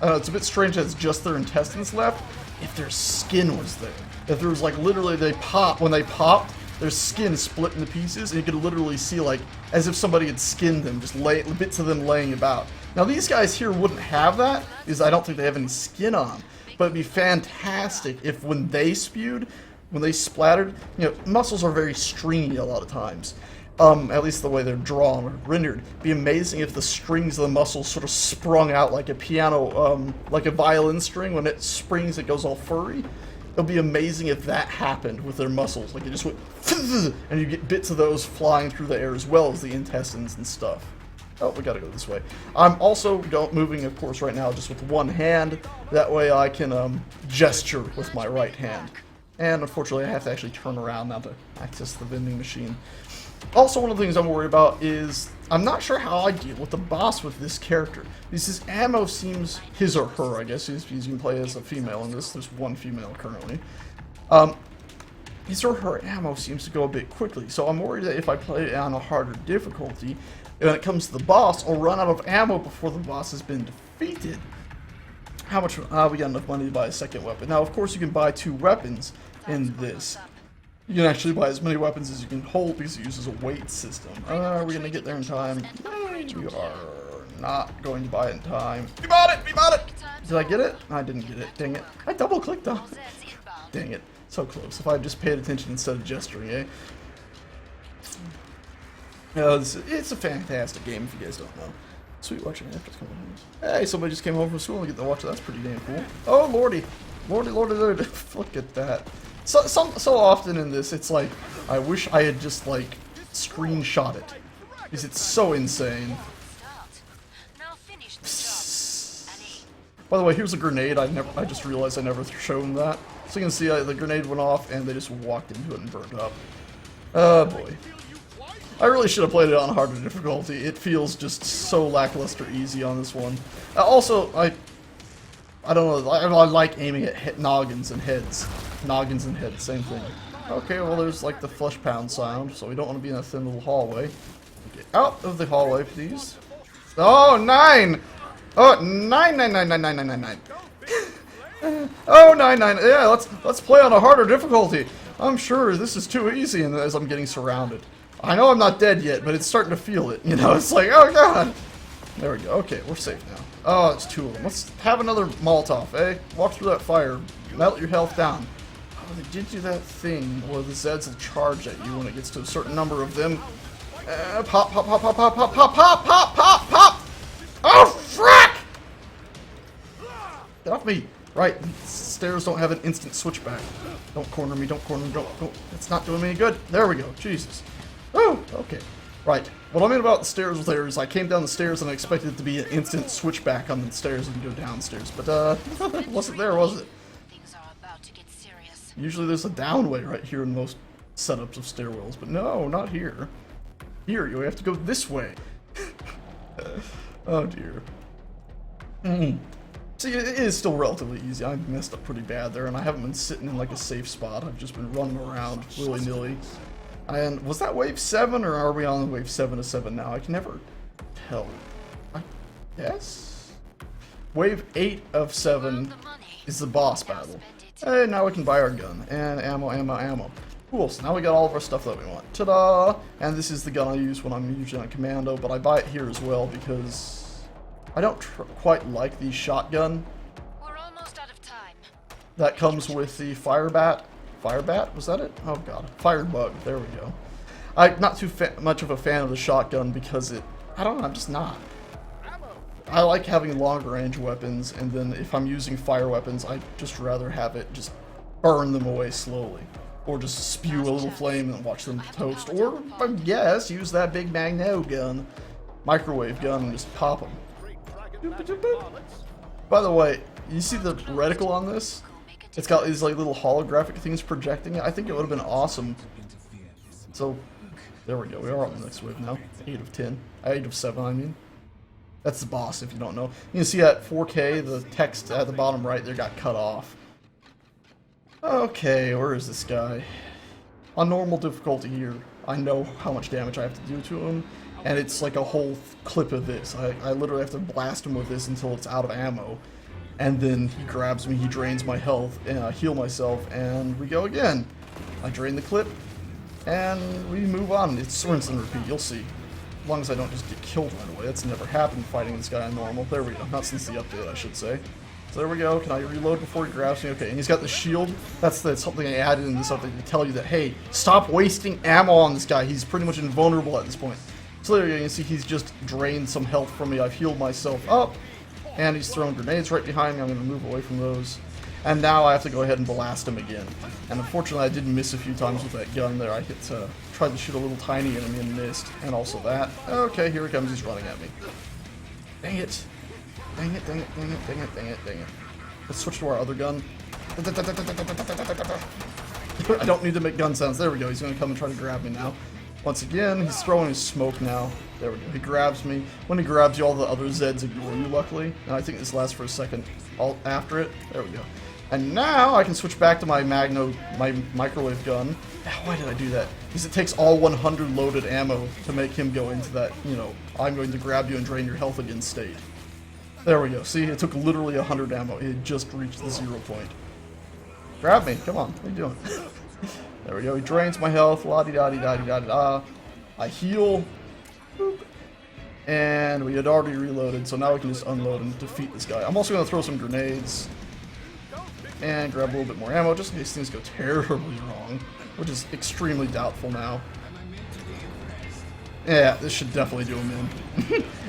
[SPEAKER 1] it's a bit strange that it's just their intestines left. If their skin was there. If there was like literally when they popped, their skin split into pieces, and you could literally see like, as if somebody had skinned them, just bits of them laying about. Now these guys here wouldn't have that, because I don't think they have any skin on. But it'd be fantastic if when they spewed, when they splattered, you know, muscles are very stringy a lot of times. At least the way they're drawn or rendered. It'd be amazing if the strings of the muscles sort of sprung out like a piano, like a violin string. When it springs, it goes all furry. It would be amazing if that happened with their muscles. Like it just went, and you get bits of those flying through the air as well as the intestines and stuff. Oh, we gotta go this way. I'm also moving, of course, right now just with one hand. That way I can gesture with my right hand. And unfortunately, I have to actually turn around now to access the vending machine. Also, one of the things I'm worried about is I'm not sure how I deal with the boss with this character. Because his ammo seems, his or her, I guess, he's you can play as a female in this. There's one female currently. His or her ammo seems to go a bit quickly. So I'm worried that if I play it on a harder difficulty, when it comes to the boss, I'll run out of ammo before the boss has been defeated. How much? We got enough money to buy a second weapon. Now, of course, you can buy 2 weapons in this. You can actually buy as many weapons as you can hold because it uses a weight system. Are we going to get there in time? We are not going to buy it in time. We bought it! We bought it! Did I get it? I didn't get it. Dang it. I double-clicked on it. Dang it. So close. If I had just paid attention instead of gesturing, eh? It's a fantastic game if you guys don't know. Sweet watching after coming home. Hey, somebody just came home from school and get to watch it. That's pretty damn cool. Oh, lordy. Lordy. Look at that. So often in this, it's like, I wish I had just, like, screenshot it. Because it's so insane. By the way, here's a grenade. I just realized I never shown that. So you can see the grenade went off and they just walked into it and burned up. Oh boy. I really should have played it on harder difficulty. It feels just so lackluster easy on this one. Also, I don't know, I like aiming at noggins and heads. Noggins and heads, same thing. Okay, well there's like the flesh pound sound, so we don't want to be in a thin little hallway. Get out of the hallway, please. Oh, 9! Oh, 9. Oh, 9. Yeah, let's play on a harder difficulty. I'm sure this is too easy, and as I'm getting surrounded. I know I'm not dead yet, but it's starting to feel it. You know, it's like, oh god. There we go. Okay, we're safe now. Oh, it's 2 of them. Let's have another Molotov, eh? Walk through that fire. Melt your health down. Oh, they did do that thing where the Zeds will charge at you when it gets to a certain number of them. Pop. Oh, frack! Get off me. Right, stairs don't have an instant switchback. Don't corner me, don't. It's not doing me any good. There we go. Jesus. Oh, okay. Right. What I mean about the stairs there is I came down the stairs and I expected it to be an instant switchback on the stairs and go downstairs. But, it wasn't there, was it? Usually there's a down way right here in most setups of stairwells, but no, not here. Here, you have to go this way. Oh, dear. See, it is still relatively easy. I messed up pretty bad there, and I haven't been sitting in, like, a safe spot. I've just been running around willy-nilly. And was that wave 7, or are we on wave 7 to 7 now? I can never tell. I guess? Wave 8 of 7 is the boss battle. Hey, now we can buy our gun. And ammo. Cool, so now we got all of our stuff that we want. Ta-da! And this is the gun I use when I'm usually on commando, but I buy it here as well because I don't quite like the shotgun.
[SPEAKER 7] We're almost out of time.
[SPEAKER 1] That comes with the Firebat. Firebat? Was that it? Oh god. Firebug. There we go. I'm not too much of a fan of the shotgun because I don't know, I'm just not. I like having longer range weapons, and then if I'm using fire weapons, I'd just rather have it just burn them away slowly. Or just spew a little flame and watch them toast. Or, I guess, use that big magno gun, microwave gun, and just pop them. By the way, you see the reticle on this? It's got these like little holographic things projecting it. I think it would have been awesome. So, there we go. We are on the next wave now. 8 of 10. 8 of 7, I mean. That's the boss, if you don't know. You can see at 4K, the text at the bottom right there got cut off. Okay, where is this guy? On normal difficulty here, I know how much damage I have to do to him, and it's like a whole clip of this. I literally have to blast him with this until it's out of ammo. And then he grabs me, he drains my health, and I heal myself, and we go again. I drain the clip, and we move on. It's rinse and repeat, you'll see. As long as I don't just get killed right away. That's never happened fighting this guy on normal. There we go. Not since the update, I should say. So there we go. Can I reload before he grabs me? Okay, and he's got the shield. That's something I added in this update to tell you that, hey, stop wasting ammo on this guy. He's pretty much invulnerable at this point. So there you go. You can see he's just drained some health from me. I've healed myself up. And he's throwing grenades right behind me. I'm going to move away from those. And now I have to go ahead and blast him again. And unfortunately, I did miss a few times with that gun there. I tried to shoot a little tiny enemy and missed. And also that. Okay, here he comes. He's running at me. Dang it. Dang it. Let's switch to our other gun. I don't need to make gun sounds. There we go. He's going to come and try to grab me now. Once again, he's throwing his smoke now. There we go. He grabs me. When he grabs you, all the other Zeds ignore you, luckily. And I think this lasts for a second after it. There we go. And now I can switch back to my microwave gun. Why did I do that? Because it takes all 100 loaded ammo to make him go into that, you know, I'm going to grab you and drain your health again state. There we go. See, it took literally 100 ammo. It had just reached the 0 point. Grab me. Come on. What are you doing? There we go. He drains my health. La-di-da-di-da-di-da-di-da. I heal. Boop. And we had already reloaded, so now we can just unload and defeat this guy. I'm also going to throw some grenades. And grab a little bit more ammo, just in case things go terribly wrong. Which is extremely doubtful now. Yeah, this should definitely do him in.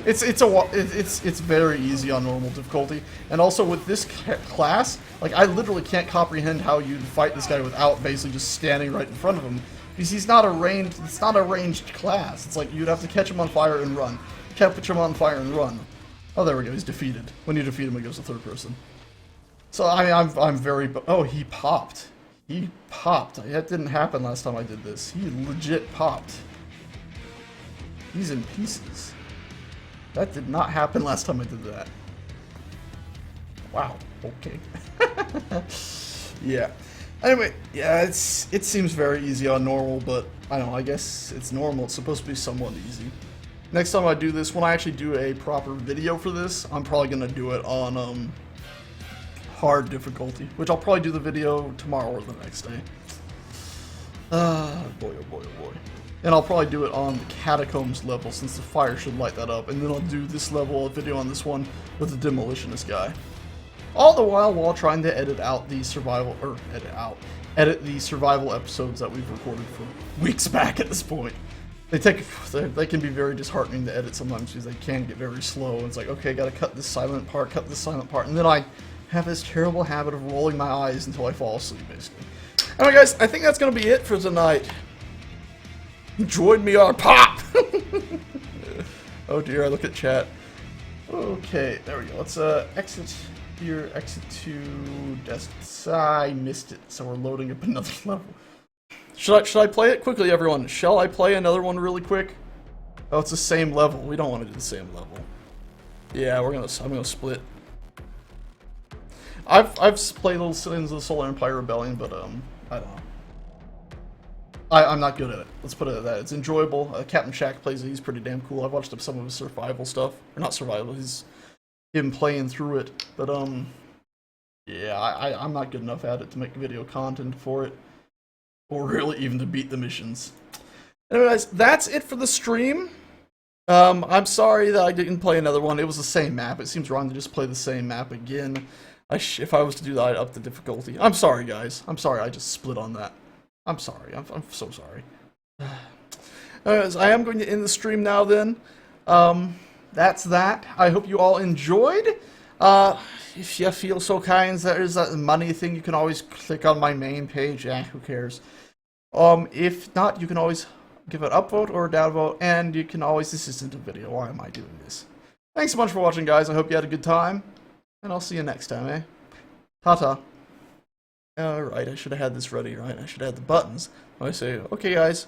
[SPEAKER 1] it's very easy on normal difficulty, and also with this class, like I literally can't comprehend how you'd fight this guy without basically just standing right in front of him, because he's not a ranged. It's not a ranged class. It's like you'd have to catch him on fire and run, catch him on fire and run. Oh, there we go. He's defeated. When you defeat him, it goes to third person. So I mean, I'm very. Oh, he popped. He popped. That didn't happen last time I did this. He legit popped. He's in pieces. That did not happen last time I did that. Wow. Okay. Yeah. Anyway, yeah, it seems very easy on normal, but I don't know, I guess it's normal. It's supposed to be somewhat easy. Next time I do this, when I actually do a proper video for this, I'm probably going to do it on hard difficulty, which I'll probably do the video tomorrow or the next day. Boy, oh boy, oh boy. And I'll probably do it on the Catacombs level, since the fire should light that up. And then I'll do this level, a video on this one, with the Demolitionist guy. All the while trying to edit the survival episodes that we've recorded for weeks back at this point. They can be very disheartening to edit sometimes, because they can get very slow. And it's like, okay, gotta cut this silent part, and then I have this terrible habit of rolling my eyes until I fall asleep, basically. Anyway, guys, I think that's gonna be it for tonight. Join me on pop! Oh dear, I look at chat. Okay, there we go. Let's exit here, exit to desks. I missed it, so we're loading up another level. Should I play it quickly, everyone? Shall I play another one really quick? Oh, it's the same level. We don't want to do the same level. Yeah, I'm gonna split. I've played Little Sins of the Solar Empire Rebellion, but I don't know. I'm not good at it. Let's put it at that. It's enjoyable. Captain Shack plays it. He's pretty damn cool. I've watched up some of his survival stuff. Or not survival, he's him playing through it. But, yeah, I'm not good enough at it to make video content for it. Or really even to beat the missions. Anyways, that's it for the stream. I'm sorry that I didn't play another one. It was the same map. It seems wrong to just play the same map again. If I was to do that, I'd up the difficulty. I'm sorry, guys. I'm sorry I just split on that. I'm sorry. I'm so sorry. Anyways, I am going to end the stream now then. That's that. I hope you all enjoyed. If you feel so kind, there's that money thing. You can always click on my main page. Who cares? If not, you can always give an upvote or a downvote, and you can always, this isn't a video. Why am I doing this? Thanks so much for watching, guys. I hope you had a good time, and I'll see you next time, eh? Ta-ta. Alright, I should have had this ready, right? I should have had the buttons. I say, okay guys,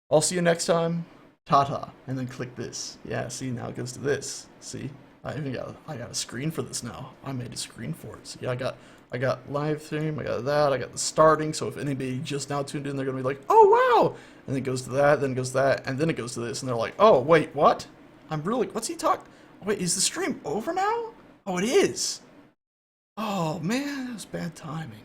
[SPEAKER 1] I'll see you next time, ta-ta, and then click this. Yeah, see, now it goes to this. See, I got a screen for this now. I made a screen for it. See, I got live stream, I got that, I got the starting, so if anybody just now tuned in, they're gonna be like, oh wow! And then it goes to that, then it goes to that, and then it goes to this, and they're like, oh wait, what? What's he talking? Wait, is the stream over now? Oh, it is! Oh man, that was bad timing.